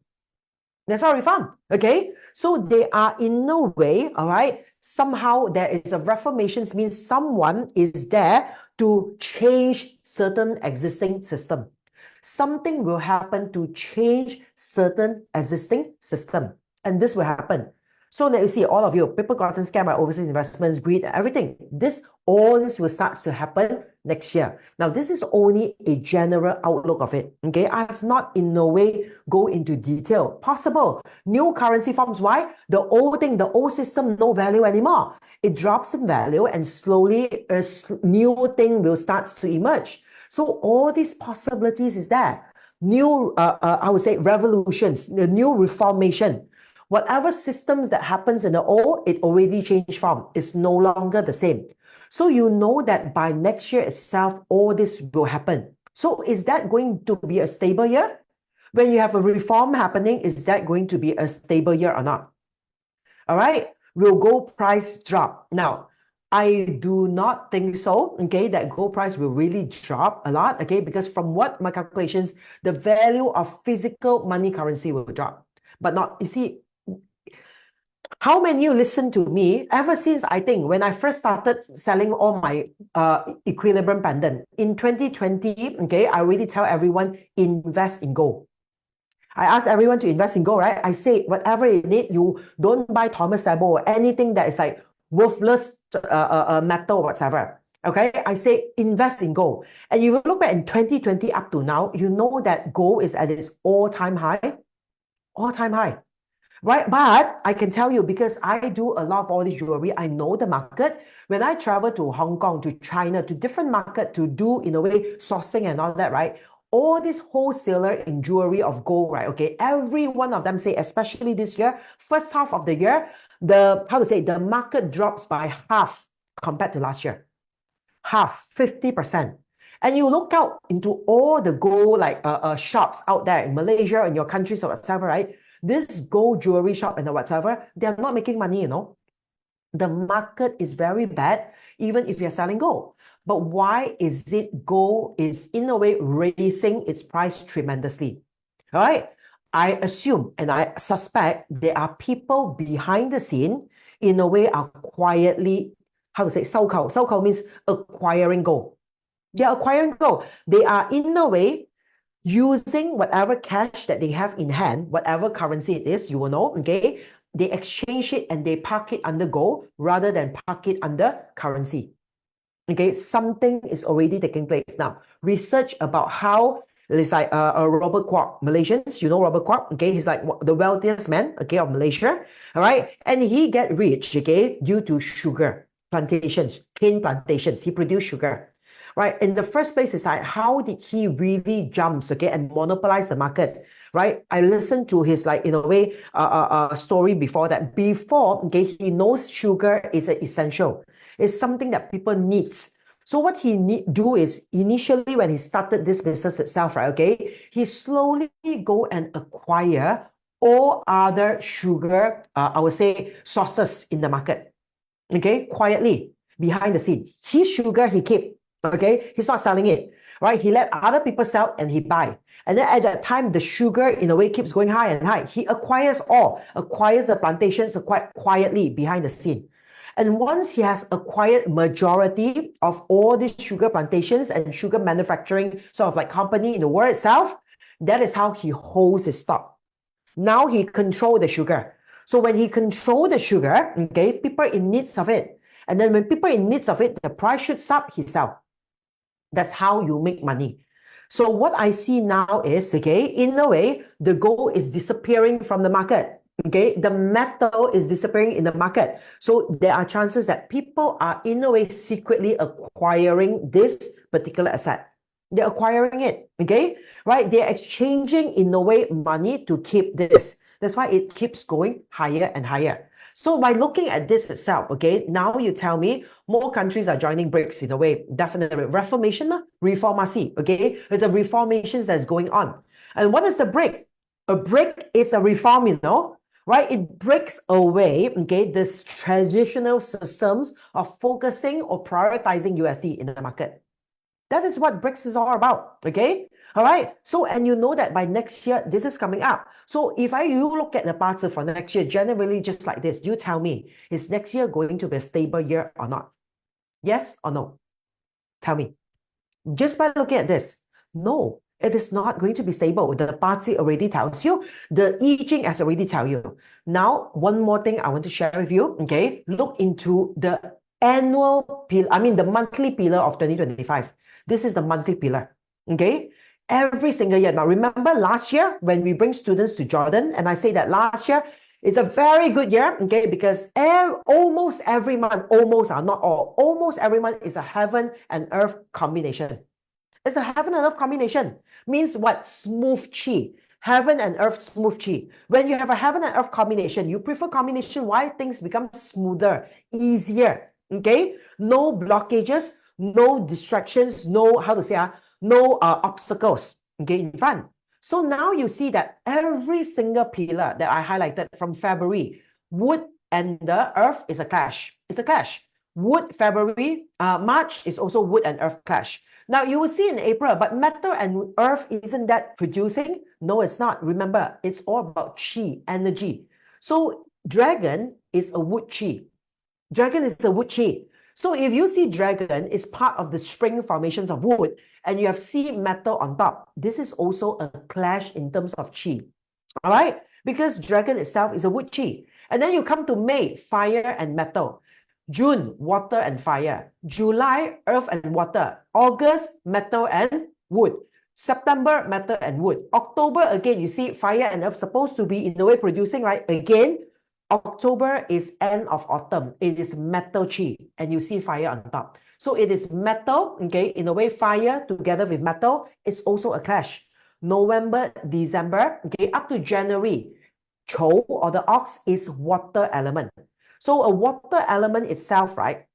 That's why reform. Okay, so they are in no way, all right. Somehow there is a reformation, means someone is there to change certain existing system. Something will happen to change certain existing system, and this will happen. So let you see, all of you, people gotten scammed by overseas investments, greed, everything. All this will start to happen next year. Now, this is only a general outlook of it. Okay, I have not in no way go into detail. Possible new currency forms. Why? The old thing, the old system, no value anymore. It drops in value, and slowly a new thing will start to emerge. So all these possibilities is there. New, I would say, revolutions, the new reformation. Whatever systems that happens in the old, it already changed form. It's no longer the same. So you know that by next year itself, all this will happen. So is that going to be a stable year? When you have a reform happening, is that going to be a stable year or not? All right. Will gold price drop? Now, I do not think so, okay, that gold price will really drop a lot, okay, because from what my calculations, the value of physical money currency will drop. But not, you see, how many of you listen to me ever since, I think, when I first started selling all my equilibrium pendant in 2020, okay, I really tell everyone, invest in gold. I ask everyone to invest in gold, right? I say, whatever you need, you don't buy Thomas Sabo or anything that is like worthless metal, whatsoever. Okay, I say invest in gold. And you look back in 2020 up to now, you know that gold is at its all-time high. All-time high. Right, but I can tell you because I do a lot of all this jewelry, I know the market. When I travel to Hong Kong, to China, to different market to do, in a way, sourcing and all that, right? All these wholesaler in jewelry of gold, right? Okay, every one of them say, especially this year, first half of the year, the market drops by half compared to last year. Half, 50%. And you look out into all the gold shops out there in Malaysia and your countries or whatever, right? This gold jewelry shop and whatever, they're not making money, you know. The market is very bad, even if you're selling gold. But why is it gold is in a way raising its price tremendously? All right. I assume and I suspect there are people behind the scene, in a way, are quietly, how to say, 收購. 收購 means acquiring gold. They're acquiring gold. They are, in a way, using whatever cash that they have in hand, whatever currency it is, you will know, okay? They exchange it and they park it under gold rather than park it under currency. Okay, something is already taking place now. Research about how it's like Robert Kwok, Malaysians, you know Robert Kwok, okay? He's like the wealthiest man, okay, of Malaysia, all right? And he get rich, okay, due to sugar plantations, cane plantations. He produced sugar, right? In the first place, it's like, how did he really jump, okay, and monopolize the market, right? I listened to his, like, in a way, story before that. Before, okay, he knows sugar is an essential. It's something that people needs. So what he do is, initially when he started this business itself, right, okay, he slowly go and acquire all other sugar, I would say, sources in the market, okay, quietly, behind the scene. His sugar he keep, okay, he's not selling it, right? He let other people sell and he buy. And then at that time, the sugar, in a way, keeps going high and high. He acquires the plantations quietly behind the scene. And once he has acquired majority of all these sugar plantations and sugar manufacturing sort of like company in the world itself, that is how he holds his stock. Now he control the sugar. So when he control the sugar, okay, people in needs of it. And then when people in needs of it, the price shoots up, he sell. That's how you make money. So what I see now is, okay, in a way, the gold is disappearing from the market. Okay, the metal is disappearing in the market. So there are chances that people are, in a way, secretly acquiring this particular asset. They're acquiring it, okay? Right? They're exchanging, in a way, money to keep this. That's why it keeps going higher and higher. So by looking at this itself, okay, now you tell me more countries are joining BRICS in a way. Definitely. Reformasi, okay? There's a reformation that's going on. And what is the BRIC? A BRIC is a reform, you know? Right? It breaks away, okay, this traditional systems of focusing or prioritizing USD in the market. That is what BRICS is all about, okay? All right. So, and you know that by next year, this is coming up. So if you look at the parts for next year, generally just like this, you tell me, is next year going to be a stable year or not? Yes or no? Tell me. Just by looking at this, no. It is not going to be stable. The party already tells you. The I Ching has already tell you. Now, one more thing I want to share with you. Okay, look into the annual pillar. I mean, the monthly pillar of 2025. This is the monthly pillar. Okay, every single year. Now, remember last year when we bring students to Jordan, and I say that last year is a very good year. Okay, because almost every month, not all, almost every month is a heaven and earth combination. It's a heaven and earth combination. Means what? Smooth chi. Heaven and earth smooth chi. When you have a heaven and earth combination, you prefer combination. Why? Things become smoother, easier. Okay? No blockages, no distractions, no, how to say, no obstacles. Okay, in front. So now you see that every single pillar that I highlighted from February, wood and the earth is a clash. It's a clash. Wood, February, March is also wood and earth clash. Now, you will see in April, but metal and earth, isn't that producing? No, it's not. Remember, it's all about chi, energy. So, dragon is a wood chi. Dragon is a wood chi. So, if you see dragon is part of the spring formations of wood, and you have sea metal on top, this is also a clash in terms of chi. All right? Because dragon itself is a wood chi. And then you come to May, fire and metal. June, water and fire. July, earth and water. August, metal and wood. September, metal and wood. October, again, you see fire and earth supposed to be in a way producing, right? Again, October is end of autumn. It is metal chi, and you see fire on top. So it is metal, okay? In a way, fire together with metal, it's also a clash. November, December, okay, up to January, Chou or the ox is water element. So a water element itself, right?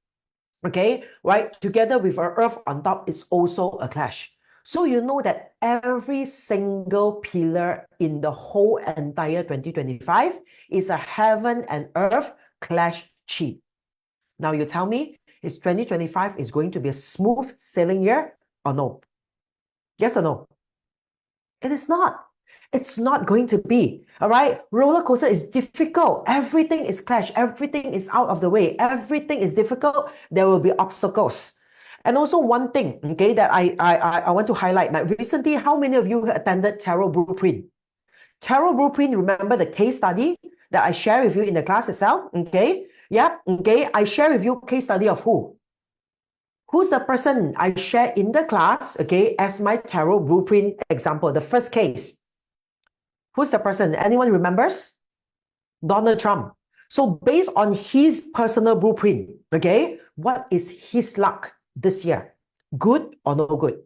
Okay, right, together with our earth on top is also a clash. So you know that every single pillar in the whole entire 2025 is a heaven and earth clash chi. Now you tell me, is 2025 is going to be a smooth sailing year or no? Yes or no? It is not. It's not going to be. All right. Roller coaster is difficult. Everything is clash. Everything is out of the way. Everything is difficult. There will be obstacles. And also one thing, okay, that I want to highlight. Like recently, how many of you attended Tarot Blueprint? Tarot Blueprint, remember the case study that I share with you in the class itself? Okay. Yeah. Okay. I share with you case study of who? Who's the person I share in the class, okay, as my Tarot Blueprint example, the first case? Who's the person? Anyone remembers? Donald Trump. So based on his personal blueprint, okay, what is his luck this year? Good or no good?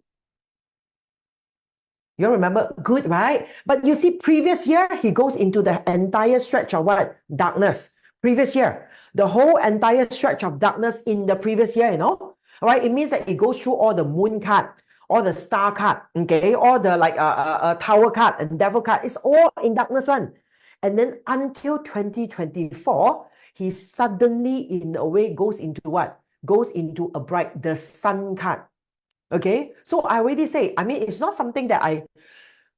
You remember? Good, right? But you see, previous year, he goes into the entire stretch of what? Darkness. Previous year. The whole entire stretch of darkness in the previous year, you know? All right, it means that it goes through all the moon card, all the star card, okay, all the like tower card and devil card. It's all in darkness one. And then until 2024, he suddenly, in a way, goes into what? Goes into a bright, the sun card. Okay, so I already say, I mean, it's not something that I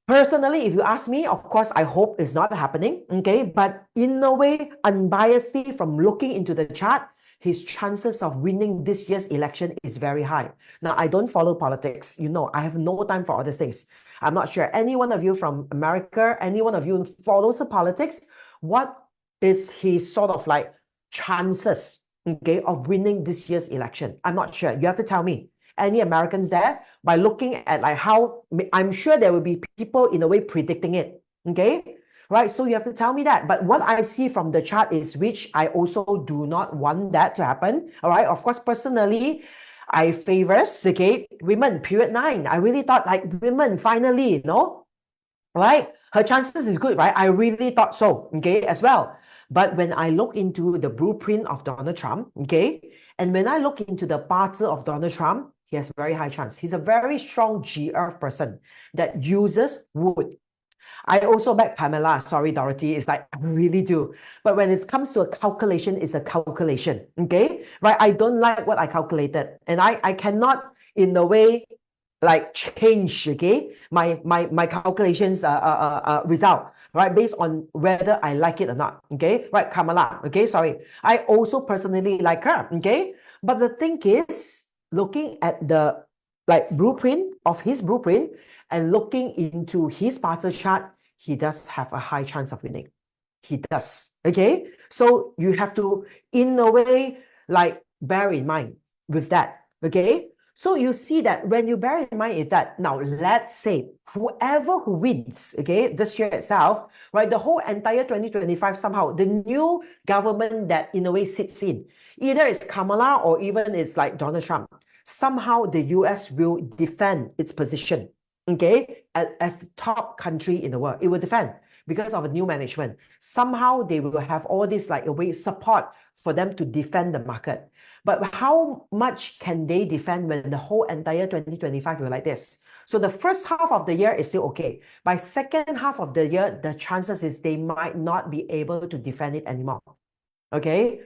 personally, if you ask me, of course, I hope it's not happening. Okay, but in a way, unbiasedly from looking into the chart, his chances of winning this year's election is very high. Now, I don't follow politics. You know, I have no time for all these things. I'm not sure any one of you from America, any one of you follows the politics. What is his sort of like chances, okay, of winning this year's election? I'm not sure. You have to tell me. Any Americans there, by looking at like how, I'm sure there will be people in a way predicting it, okay? Right, so you have to tell me that. But what I see from the chart is, which I also do not want that to happen, all right? Of course, personally, I favors, okay, women, period 9. I really thought like women, finally, you know, right? Her chances is good, right? I really thought so, okay, as well. But when I look into the blueprint of Donald Trump, okay, and when I look into the parts of Donald Trump, he has very high chance. He's a very strong GR person that uses wood. I also back Pamela. Sorry, Dorothy. It's like, I really do. But when it comes to a calculation, it's a calculation. Okay? Right? I don't like what I calculated. And I cannot, in a way, like change, okay, my calculations result, right, based on whether I like it or not. Okay? Right, Kamala. Okay, sorry. I also personally like her. Okay? But the thing is, looking at the like blueprint of his blueprint and looking into his parcel chart, he does have a high chance of winning. He does. Okay, so you have to, in a way, like bear in mind with that. Okay, so you see that when you bear in mind is that now let's say whoever who wins, okay, this year itself, right, the whole entire 2025, somehow the new government that in a way sits in, either it's Kamala or even it's like Donald Trump, somehow the US will defend its position, okay, as the top country in the world. It will defend because of a new management. Somehow they will have all this like a way support for them to defend the market. But how much can they defend when the whole entire 2025 will like this? So the first half of the year is still okay. By second half of the year, the chances is they might not be able to defend it anymore. Okay.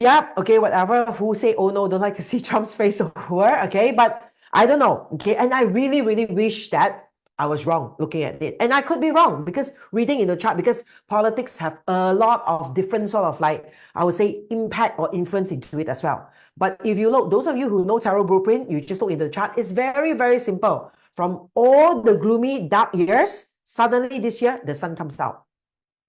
Yeah, okay, whatever. Who say, oh no, don't like to see Trump's face over, okay? But I don't know, okay? And I really, really wish that I was wrong looking at it. And I could be wrong because reading in the chart, because politics have a lot of different sort of like, I would say, impact or influence into it as well. But if you look, those of you who know Tarot Blueprint, you just look into the chart, it's very, very simple. From all the gloomy, dark years, suddenly this year, the sun comes out.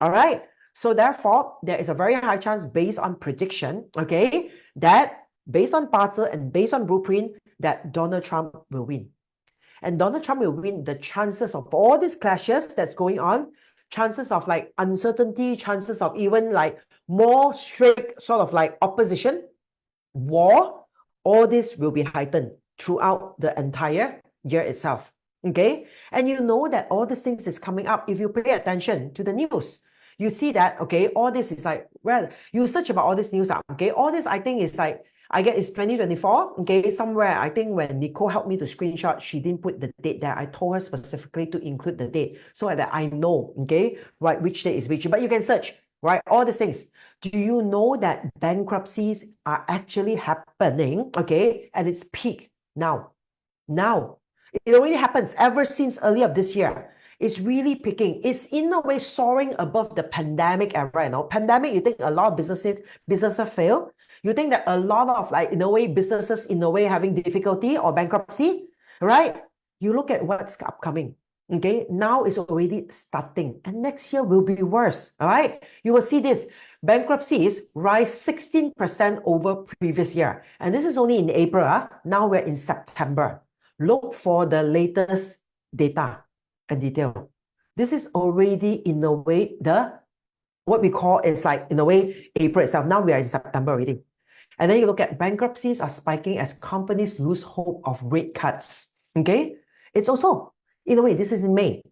All right? So therefore, there is a very high chance based on prediction, okay, that based on parcel and based on blueprint, that Donald Trump will win. And Donald Trump will win. The chances of all these clashes that's going on, chances of like uncertainty, chances of even like more strict sort of like opposition, war, all this will be heightened throughout the entire year itself. Okay. And you know that all these things is coming up if you pay attention to the news. You see that, okay, all this is like, well, you search about all this news, okay, all this I think is like, I get it's 2024, okay, somewhere, I think when Nicole helped me to screenshot, she didn't put the date there. I told her specifically to include the date so that I know, okay, right, which date is which, but you can search, right, all these things. Do you know that bankruptcies are actually happening, okay, at its peak now? Now, it already happens ever since early of this year. It's really picking. It's in a way soaring above the pandemic era. You know, pandemic, you think a lot of businesses fail. You think that a lot of like in a way businesses in a way having difficulty or bankruptcy, right? You look at what's upcoming. Okay, now it's already starting, and next year will be worse. All right, you will see this. Bankruptcies rise 16% over previous year, and this is only in April. Now we're in September. Look for the latest data and detail. This is already in a way what we call is like in a way April itself. Now we are in September already. And then you look at bankruptcies are spiking as companies lose hope of rate cuts. Okay, it's also in a way this is in May.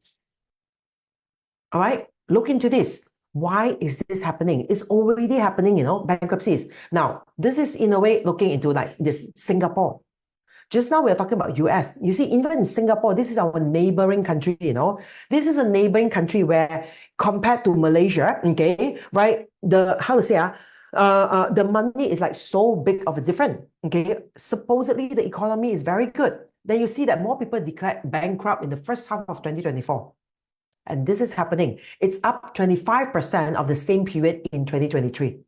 All right, look into this. Why is this happening? It's already happening, you know, bankruptcies. Now, this is in a way looking into like this Singapore. Just now we are talking about US. You see, even in Singapore, this is our neighboring country, you know. This is a neighboring country where compared to Malaysia, okay, right, the money is like so big of a difference, okay. Supposedly the economy is very good. Then you see that more people declared bankrupt in the first half of 2024. And this is happening. It's up 25% of the same period in 2023.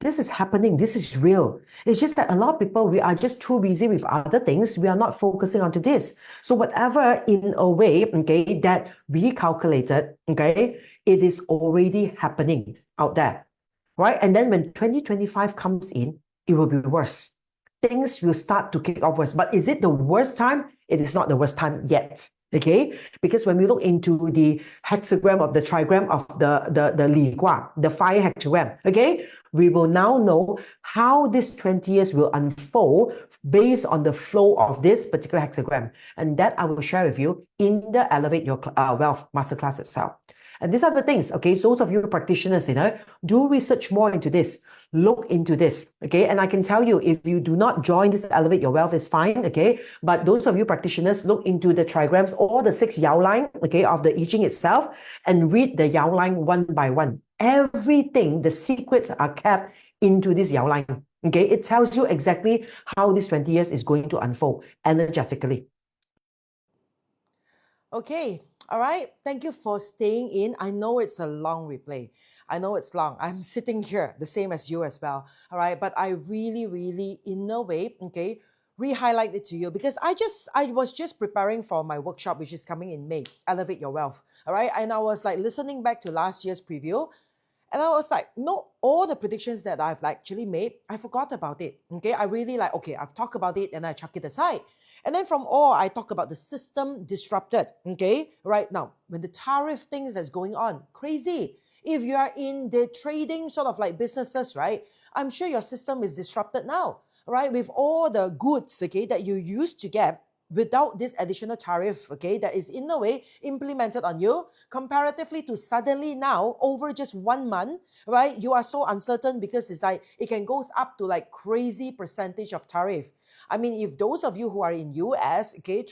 This is happening. This is real. It's just that a lot of people, we are just too busy with other things. We are not focusing onto this. So whatever in a way, okay, that we calculated, okay, it is already happening out there, right? And then when 2025 comes in, it will be worse. Things will start to kick off worse. But is it the worst time? It is not the worst time yet. Okay, because when we look into the hexagram of the trigram of the Li Gua, the fire hexagram, okay, we will now know how this 20 years will unfold based on the flow of this particular hexagram. And that I will share with you in the Elevate Your Wealth Masterclass itself. And these are the things, okay, those of you practitioners, you know, do research more into this. Look into this, okay? And I can tell you, if you do not join this Elevate Your Wealth, is fine, okay? But those of you practitioners, look into the trigrams or the 6 Yao line, okay, of the I Ching itself, and read the Yao line one by one. Everything, the secrets are kept into this Yao line, okay? It tells you exactly how this 20 years is going to unfold energetically. Okay, all right. Thank you for staying in. I know it's a long replay. I know it's long. I'm sitting here, the same as you as well. All right. But I really, really, in a way, okay, re-highlight it to you because I was just preparing for my workshop, which is coming in May, Elevate Your Wealth. All right. And I was like listening back to last year's preview. And I was like, no, all the predictions that I've actually made, I forgot about it. Okay. I really like, okay, I've talked about it and I chuck it aside. And then from all, I talk about the system disrupted. Okay. Right now, when the tariff things that's going on, crazy. If you are in the trading sort of like businesses, right? I'm sure your system is disrupted now, right? With all the goods, okay, that you used to get without this additional tariff, okay, that is in a way implemented on you, comparatively to suddenly now, over just 1 month, right, you are so uncertain because it's like, it can go up to like crazy percentage of tariff. I mean, if those of you who are in US, okay,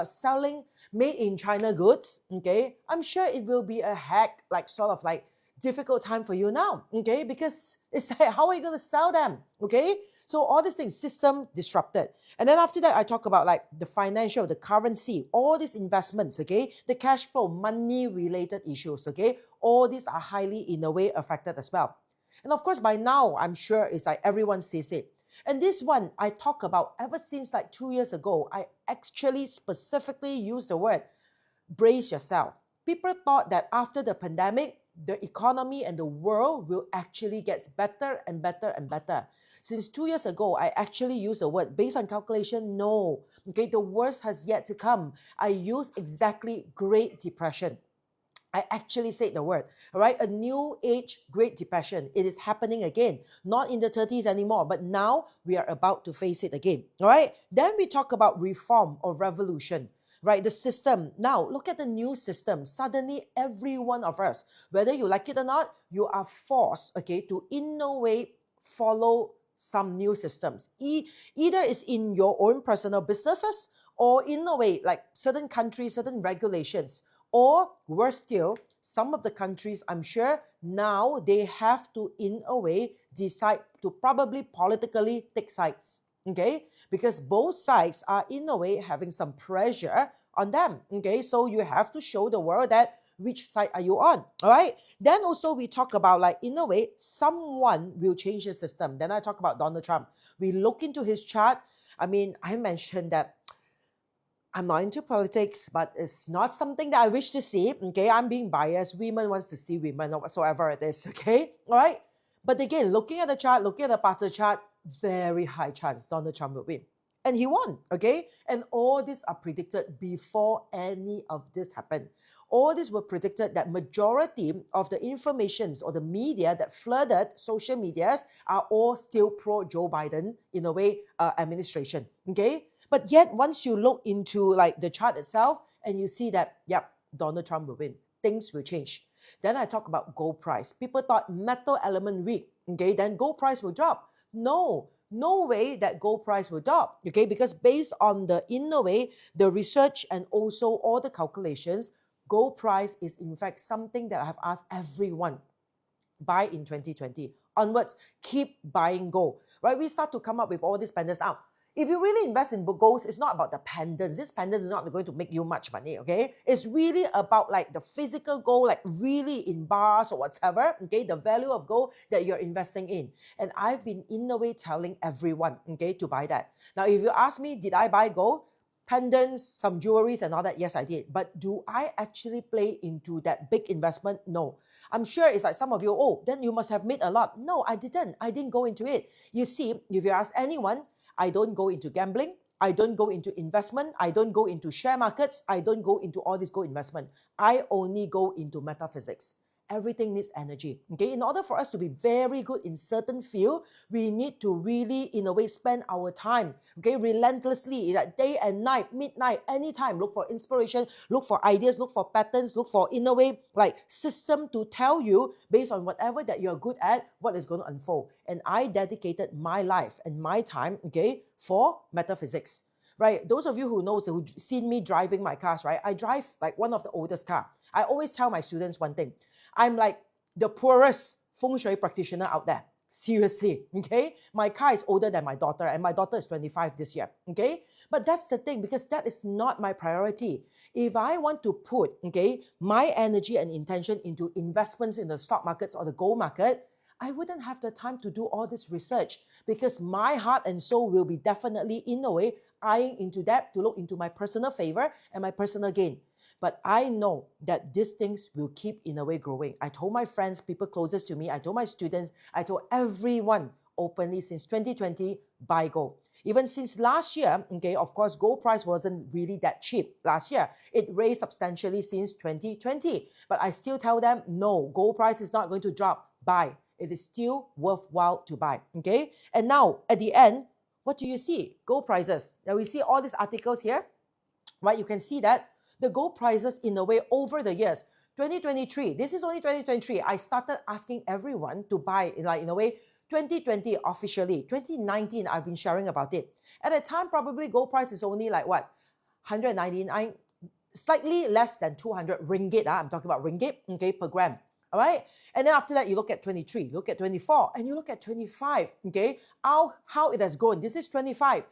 selling made in China goods, okay, I'm sure it will be a heck, like sort of like difficult time for you now, okay, because it's like, how are you going to sell them, okay? So all these things, system disrupted. And then after that, I talk about like the financial, the currency, all these investments, okay? The cash flow, money-related issues, okay? All these are highly, in a way, affected as well. And of course, by now, I'm sure it's like everyone sees it. And this one, I talk about ever since like 2 years ago, I actually specifically used the word brace yourself. People thought that after the pandemic, the economy and the world will actually get better and better and better. Since 2 years ago, I actually used a word based on calculation. No, okay, the worst has yet to come. I use exactly Great Depression. I actually said the word, all right? A new age Great Depression. It is happening again, not in the 30s anymore, but now we are about to face it again, all right? Then we talk about reform or revolution, right? The system. Now, look at the new system. Suddenly, every one of us, whether you like it or not, you are forced, okay, to in no way follow some new systems. Either it's in your own personal businesses or in a way, like certain countries, certain regulations. Or worse still, some of the countries, I'm sure now they have to, in a way, decide to probably politically take sides. Okay? Because both sides are, in a way, having some pressure on them. Okay? So you have to show the world that which side are you on. All right? Then also we talk about, like, in a way, someone will change the system. Then I talk about Donald Trump. We look into his chart. I mean, I mentioned that I'm not into politics, but it's not something that I wish to see. Okay, I'm being biased. Women wants to see women or whatsoever it is. Okay, all right. But again, looking at the chart, looking at the past chart, very high chance Donald Trump will win, and he won. Okay, and all these are predicted before any of this happened. All these were predicted that majority of the informations or the media that flooded social medias are all still pro Joe Biden in a way administration. Okay. But yet, once you look into like the chart itself and you see that, yep, Donald Trump will win, things will change. Then I talk about gold price. People thought metal element weak, okay, then gold price will drop. No, no way that gold price will drop, okay, because based on the, in a way, the research and also all the calculations, gold price is in fact something that I have asked everyone, buy in 2020. Onwards, keep buying gold, right? We start to come up with all these pendants now. If you really invest in gold, it's not about the pendants. This pendants is not going to make you much money, okay? It's really about like the physical gold, like really in bars or whatever, okay? The value of gold that you're investing in. And I've been in a way telling everyone, okay, to buy that. Now, if you ask me, did I buy gold? Pendants, some jewelries and all that, yes, I did. But do I actually play into that big investment? No. I'm sure it's like some of you, oh, then you must have made a lot. No, I didn't. I didn't go into it. You see, if you ask anyone, I don't go into gambling. I don't go into investment. I don't go into share markets. I don't go into all this gold investment. I only go into metaphysics. Everything needs energy. Okay, in order for us to be very good in certain field, we need to really, in a way, spend our time. Okay, relentlessly, like day and night, midnight, anytime. Look for inspiration, look for ideas, look for patterns, look for, in a way, like system to tell you based on whatever that you're good at, what is going to unfold. And I dedicated my life and my time, okay, for metaphysics. Right, those of you who knows, who seen me driving my cars, right? I drive like one of the oldest car. I always tell my students one thing. I'm like the poorest feng shui practitioner out there. Seriously, okay? My car is older than my daughter, and my daughter is 25 this year, okay? But that's the thing, because that is not my priority. If I want to put, okay, my energy and intention into investments in the stock markets or the gold market, I wouldn't have the time to do all this research, because my heart and soul will be definitely, in a way, eyeing into that to look into my personal favor and my personal gain. But I know that these things will keep, in a way, growing. I told my friends, people closest to me, I told my students, I told everyone openly since 2020, buy gold. Even since last year, okay, of course, gold price wasn't really that cheap last year. It raised substantially since 2020. But I still tell them, no, gold price is not going to drop. Buy. It is still worthwhile to buy, okay? And now, at the end, what do you see? Gold prices. Now, we see all these articles here, right? You can see that the gold prices, in a way, over the years, 2023, this is only 2023, I started asking everyone to buy, like, in a way, 2020 officially. 2019, I've been sharing about it. At that time, probably gold price is only like what? 199, slightly less than 200 ringgit. I'm talking about ringgit, okay, per gram. All right. And then after that, you look at 23, look at 24, and you look at 25, okay, how it has grown. This is 25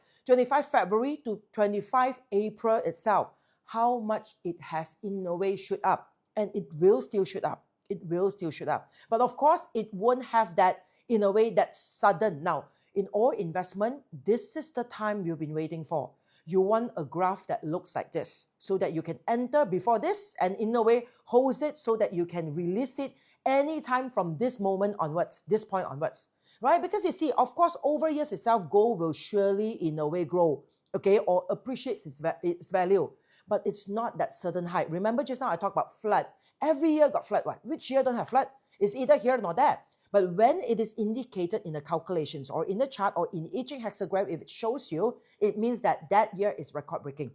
February to 25 April itself. How much it has, in a way, shoot up. And it will still shoot up. It will still shoot up. But of course, it won't have that, in a way, that sudden. Now, in all investment, this is the time you've been waiting for. You want a graph that looks like this, so that you can enter before this and, in a way, hold it so that you can release it anytime from this moment onwards, this point onwards, right? Because you see, of course, over years itself, gold will surely in a way grow, okay, or appreciates its value. But it's not that certain height. Remember just now I talked about flood. Every year got flood. What? Which year don't have flood? It's either here or there. But when it is indicated in the calculations or in the chart or in each hexagram, if it shows you, it means that that year is record breaking.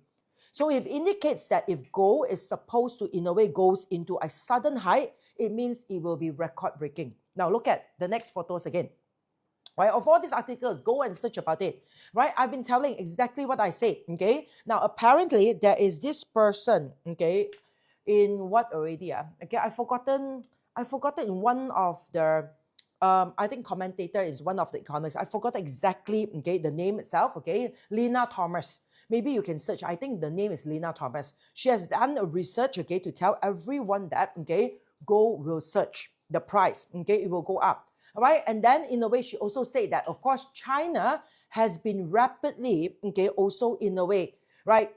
So it indicates that if gold is supposed to, in a way, goes into a sudden height, it means it will be record breaking. Now look at the next photos again. Right, of all these articles, go and search about it. Right, I've been telling exactly what I said. Okay, now apparently there is this person. Okay, in what already? Okay, I've forgotten in one of the. I think commentator is one of the economists. I forgot exactly, okay, the name itself, okay, Lena Thomas. Maybe you can search. I think the name is Lena Thomas. She has done a research, okay, to tell everyone that, okay, gold will surge, the price, okay, it will go up, all right? And then in a way, she also said that, of course, China has been rapidly, okay, also in a way, right,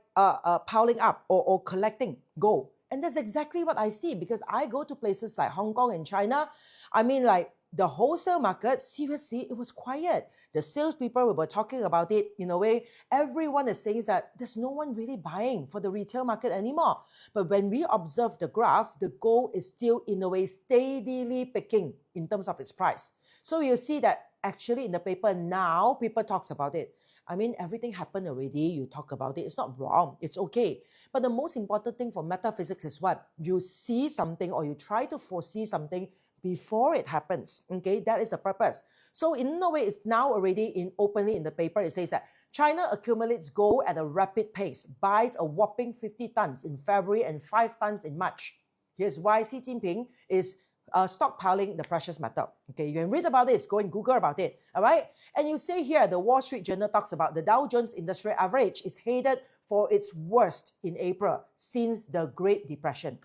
piling up or collecting gold. And that's exactly what I see because I go to places like Hong Kong and China. I mean, like, the wholesale market, seriously, it was quiet. The salespeople were talking about it in a way. Everyone is saying that there's no one really buying for the retail market anymore. But when we observe the graph, the gold is still in a way steadily picking in terms of its price. So you see that actually in the paper now, people talks about it. I mean, everything happened already. You talk about it. It's not wrong. It's okay. But the most important thing for metaphysics is what? You see something or you try to foresee something before it happens. Okay, that is the purpose. So in a way, it's now already openly in the paper. It says that China accumulates gold at a rapid pace, buys a whopping 50 tons in February and 5 tons in March. Here's why Xi Jinping is stockpiling the precious metal. Okay, you can read about this, go and Google about it, all right? And you say here, the Wall Street Journal talks about the Dow Jones Industrial Average is headed for its worst in April since the Great Depression.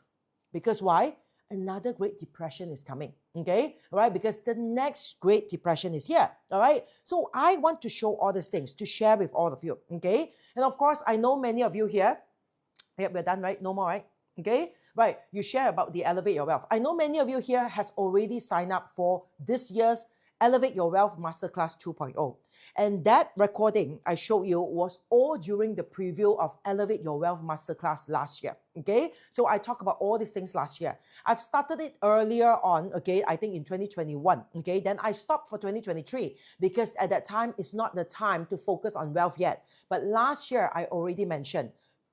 Because why? Another Great Depression is coming, okay? All right, because the next Great Depression is here, all right? So I want to show all these things to share with all of you, okay? And of course, I know many of you here, yep, we're done, right? No more, right? Okay, right, you share about the Elevate Your Wealth. I know many of you here has already signed up for this year's Elevate Your Wealth Masterclass 2.0. And that recording I showed you was all during the preview of Elevate Your Wealth Masterclass last year. Okay, so I talked about all these things last year. I've started it earlier on, okay, I think in 2021. Okay, then I stopped for 2023 because at that time, it's not the time to focus on wealth yet. But last year, I already mentioned,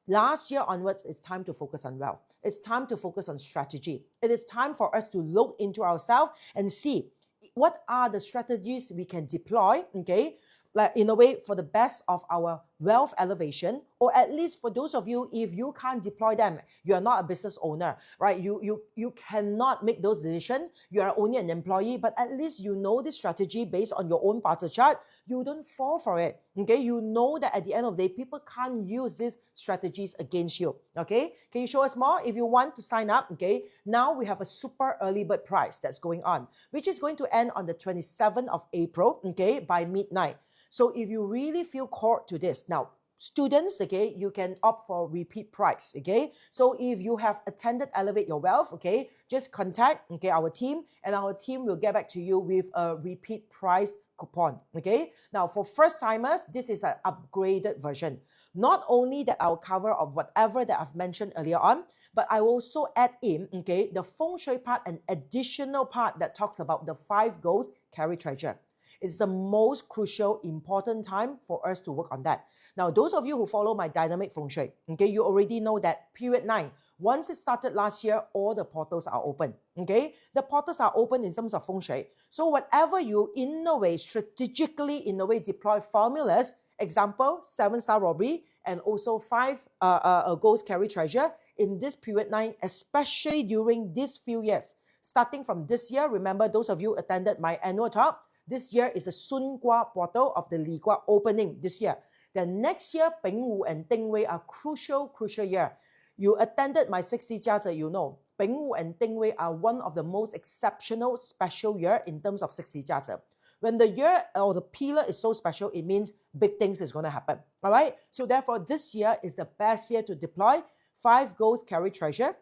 last year onwards, it's time to focus on wealth. It's time to focus on strategy. It is time for us to look into ourselves and see what are the strategies we can deploy, okay, like in a way for the best of our wealth elevation, or at least for those of you, if you can't deploy them, you are not a business owner, right? You cannot make those decisions. You are only an employee, but at least you know this strategy based on your own parts of chart. You don't fall for it, okay? You know that at the end of the day, people can't use these strategies against you, okay? Can you show us more? If you want to sign up, okay, now we have a super early bird price that's going on, which is going to end on the 27th of April, okay, by midnight. So if you really feel called to this, now, students, okay, you can opt for repeat price, okay? So if you have attended Elevate Your Wealth, okay, just contact, okay, our team, and our team will get back to you with a repeat price coupon, okay? Now, for first-timers, this is an upgraded version. Not only that I'll cover of whatever that I've mentioned earlier on, but I will also add in, okay, the feng shui part, an additional part that talks about the 5 goals, carry treasure. It's the most crucial, important time for us to work on that. Now, those of you who follow my dynamic feng shui, okay, you already know that period 9, once it started last year, all the portals are open, okay? The portals are open in terms of feng shui. So whatever you, in a way, strategically, in a way, deploy formulas, example, 7-star robbery, and also 5 goals carry treasure in this period 9, especially during these few years. Starting from this year, remember those of you attended my annual talk, this year is a Sun Gua portal of the Li Gua opening this year. Then next year, Bing Wu and Ding Wei are crucial year. You attended my 60 Jiazhe, you know, Bing Wu and Ding Wei are one of the most exceptional, special year in terms of 60 Jiazhe. When the year or the pillar is so special, it means big things is going to happen. All right? So therefore, this year is the best year to deploy 5 goals carry treasure.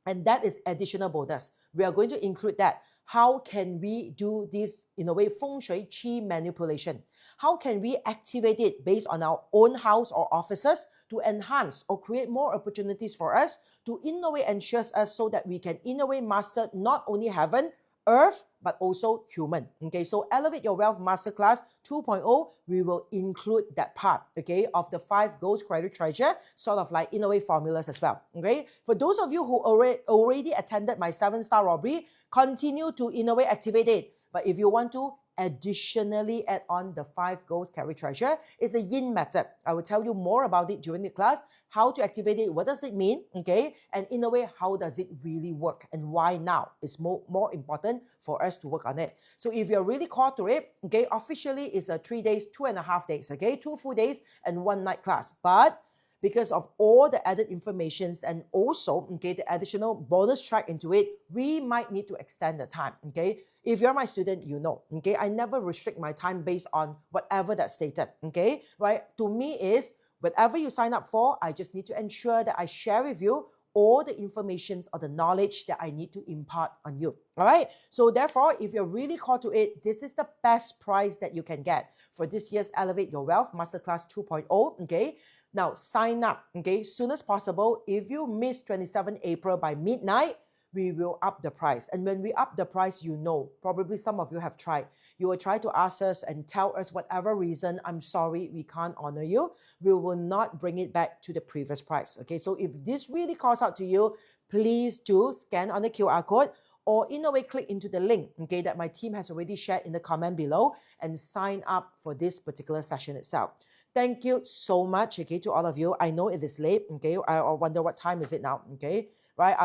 And that is additional bonus. We are going to include that. How can we do this in a way, feng shui qi manipulation? How can we activate it based on our own house or offices to enhance or create more opportunities for us to in a way ensure us so that we can in a way master not only heaven, earth, but also human. Okay, so Elevate Your Wealth Masterclass 2.0, we will include that part, okay, of the 5 goals credit treasure, sort of like in a way formulas as well. Okay, for those of you who already attended my 7-star robbery, continue to in a way activate it. But if you want to additionally add on the 5 goals carry treasure, it's a yin method. I will tell you more about it during the class, how to activate it, what does it mean, okay, and in a way, how does it really work and why now is more important for us to work on it. So if you're really called to it, okay, officially it's a 3 days, 2.5 days, okay, 2 full days and 1 night class. But because of all the added informations and also, okay, the additional bonus track into it, we might need to extend the time, okay? If you're my student, you know, okay? I never restrict my time based on whatever that's stated, okay? Right? To me is, whatever you sign up for, I just need to ensure that I share with you all the informations or the knowledge that I need to impart on you, all right? So therefore, if you're really called to it, this is the best price that you can get for this year's Elevate Your Wealth Masterclass 2.0, okay? Now, sign up, okay, soon as possible. If you miss 27 April by midnight, we will up the price. And when we up the price, you know, probably some of you have tried. You will try to ask us and tell us whatever reason, I'm sorry, we can't honor you. We will not bring it back to the previous price, okay? So if this really calls out to you, please do scan on the QR code or in a way click into the link, okay, that my team has already shared in the comment below and sign up for this particular session itself. Thank you so much, okay, to all of you. I know it is late, okay. I wonder what time is it now, okay, right?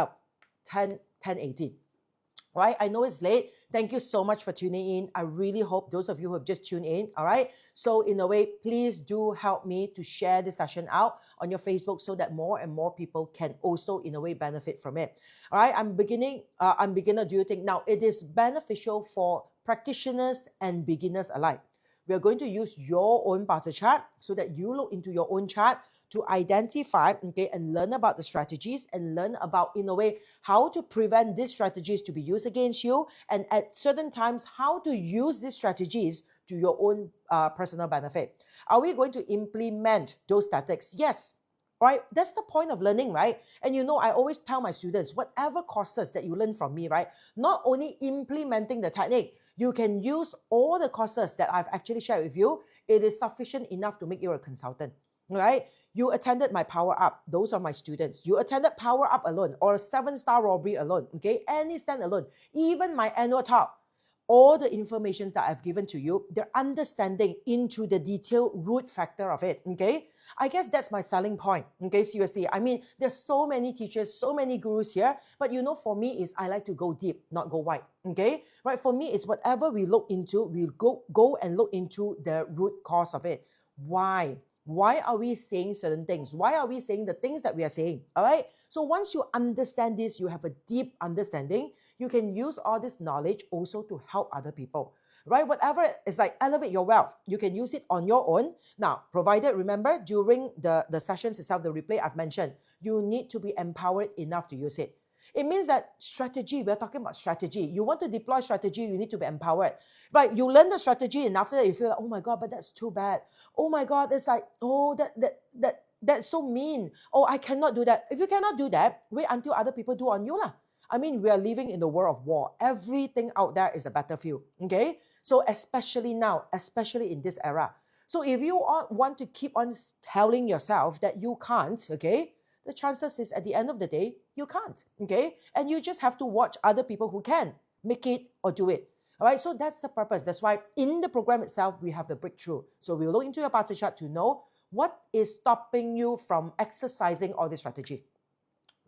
10:18, right? I know it's late. Thank you so much for tuning in. I really hope those of you who have just tuned in, all right? So in a way, please do help me to share this session out on your Facebook so that more and more people can also in a way benefit from it. All right, I'm beginner do you think? Now, it is beneficial for practitioners and beginners alike. We are going to use your own party chart so that you look into your own chart to identify, okay, and learn about the strategies and learn about, in a way, how to prevent these strategies to be used against you, and at certain times, how to use these strategies to your own personal benefit. Are we going to implement those tactics? Yes. Right? That's the point of learning, right? And you know, I always tell my students, whatever courses that you learn from me, right? Not only implementing the technique, you can use all the courses that I've actually shared with you. It is sufficient enough to make you a consultant, right? You attended my Power Up. Those are my students. You attended Power Up alone or a 7-star robbery alone, okay? Any stand alone, even my annual talk. All the informations that I've given to you, they're understanding into the detailed root factor of it, okay? I guess that's my selling point, okay? Seriously, I mean, there's so many teachers, so many gurus here, but you know, for me is I like to go deep, not go wide, okay? Right, for me, it's whatever we look into, we'll go and look into the root cause of it. Why? Why are we saying certain things? Why are we saying the things that we are saying, all right? So once you understand this, you have a deep understanding, you can use all this knowledge also to help other people, right? Whatever is like elevate your wealth, you can use it on your own. Now, provided, remember, during the sessions itself, the replay I've mentioned, you need to be empowered enough to use it. It means that strategy, we're talking about strategy. You want to deploy strategy, you need to be empowered. Right, you learn the strategy and after that you feel like, oh my God, but that's too bad. Oh my God, it's like, oh, that's so mean. Oh, I cannot do that. If you cannot do that, wait until other people do on you lah. I mean, we are living in the world of war. Everything out there is a battlefield, okay? So especially now, especially in this era. So if you want to keep on telling yourself that you can't, okay, the chances is at the end of the day, you can't, okay? And you just have to watch other people who can make it or do it. All right, so that's the purpose. That's why in the program itself, we have the breakthrough. So we'll look into your party chart to know what is stopping you from exercising all this strategy.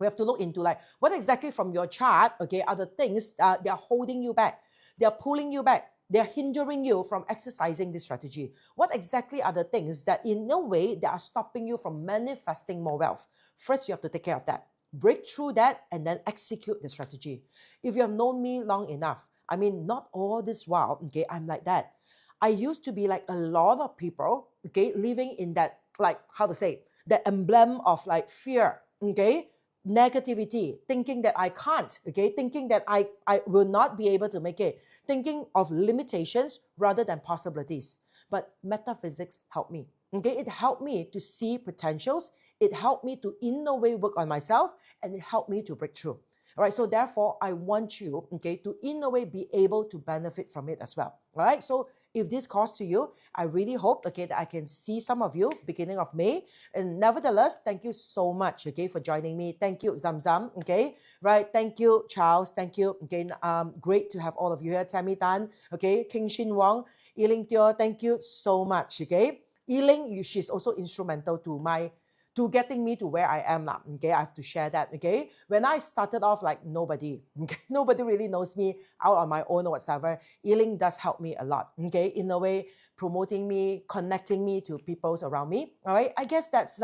We have to look into like what exactly from your chart, okay, are the things they are holding you back. They are pulling you back. They are hindering you from exercising this strategy. What exactly are the things that in no way that are stopping you from manifesting more wealth? First, you have to take care of that. Break through that and then execute the strategy. If you have known me long enough, I mean, not all this while, okay, I'm like that. I used to be like a lot of people, okay, living in that, like, how to say, that emblem of like fear, okay? negativity, thinking that I can't, okay, thinking that I will not be able to make it, thinking of limitations rather than possibilities. But metaphysics helped me, okay? It helped me to see potentials. It helped me to, in a way, work on myself, and it helped me to break through. All right, so therefore, I want you, okay, to, in a way, be able to benefit from it as well. All right, so if this calls to you, I really hope, okay, that I can see some of you beginning of May. And nevertheless, thank you so much, okay, for joining me. Thank you, Zamzam, okay, right? Thank you, Charles. Thank you. Again, great to have all of you here. Tammy Tan, okay, King Shin Wong, Yiling Teo, thank you so much, okay. Yiling, she's also instrumental to getting me to where I am now. Okay, I have to share that. Okay, when I started off like nobody, okay, nobody really knows me out on my own or whatsoever. Yiling does help me a lot. Okay, in a way, promoting me, connecting me to people around me. All right, I guess that's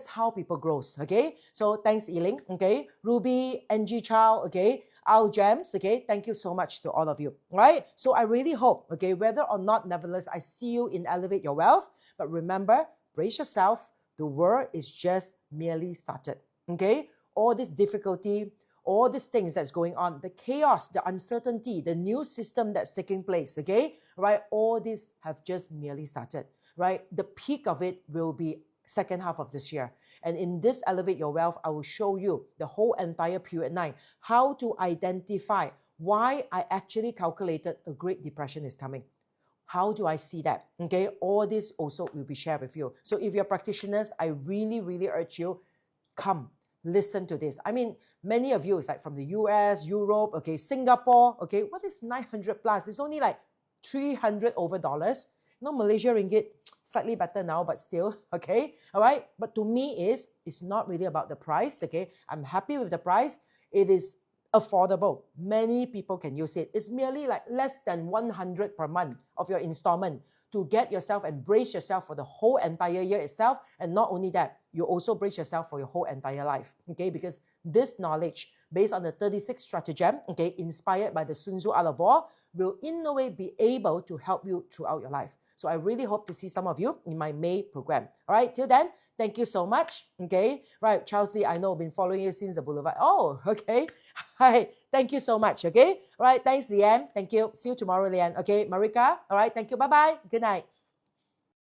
how people grows. Okay, so thanks, Yiling. Okay, Ruby, NG Chow. Okay. Our gems, okay, thank you so much to all of you, right? So I really hope, okay, whether or not, nevertheless, I see you in Elevate Your Wealth. But remember, brace yourself. The world is just merely started, okay? All this difficulty, all these things that's going on, the chaos, the uncertainty, the new system that's taking place, okay? Right? All these have just merely started, right? The peak of it will be second half of this year. And in this Elevate Your Wealth, I will show you the whole entire period 9, how to identify why I actually calculated a Great Depression is coming. How do I see that? Okay, all this also will be shared with you. So if you're practitioners, I really, really urge you, come, listen to this. I mean, many of you, it's like from the US, Europe, okay, Singapore, okay, what is 900 plus? It's only like 300 over dollars. Malaysia ringgit, slightly better now, but still, okay, all right? But to me, it's not really about the price, okay? I'm happy with the price. It is affordable. Many people can use it. It's merely like less than 100 per month of your installment to get yourself and brace yourself for the whole entire year itself. And not only that, you also brace yourself for your whole entire life, okay? Because this knowledge, based on the 36 stratagem, okay, inspired by the Sun Tzu Art of War, will in no way be able to help you throughout your life. So I really hope to see some of you in my May program. All right, till then, thank you so much. Okay, right, Charles Lee, I know I've been following you since the Boulevard. Oh, okay. Hi, thank you so much. Okay, all right, thanks, Leanne. Thank you. See you tomorrow, Leanne. Okay, Marika. All right, thank you. Bye bye. Good night.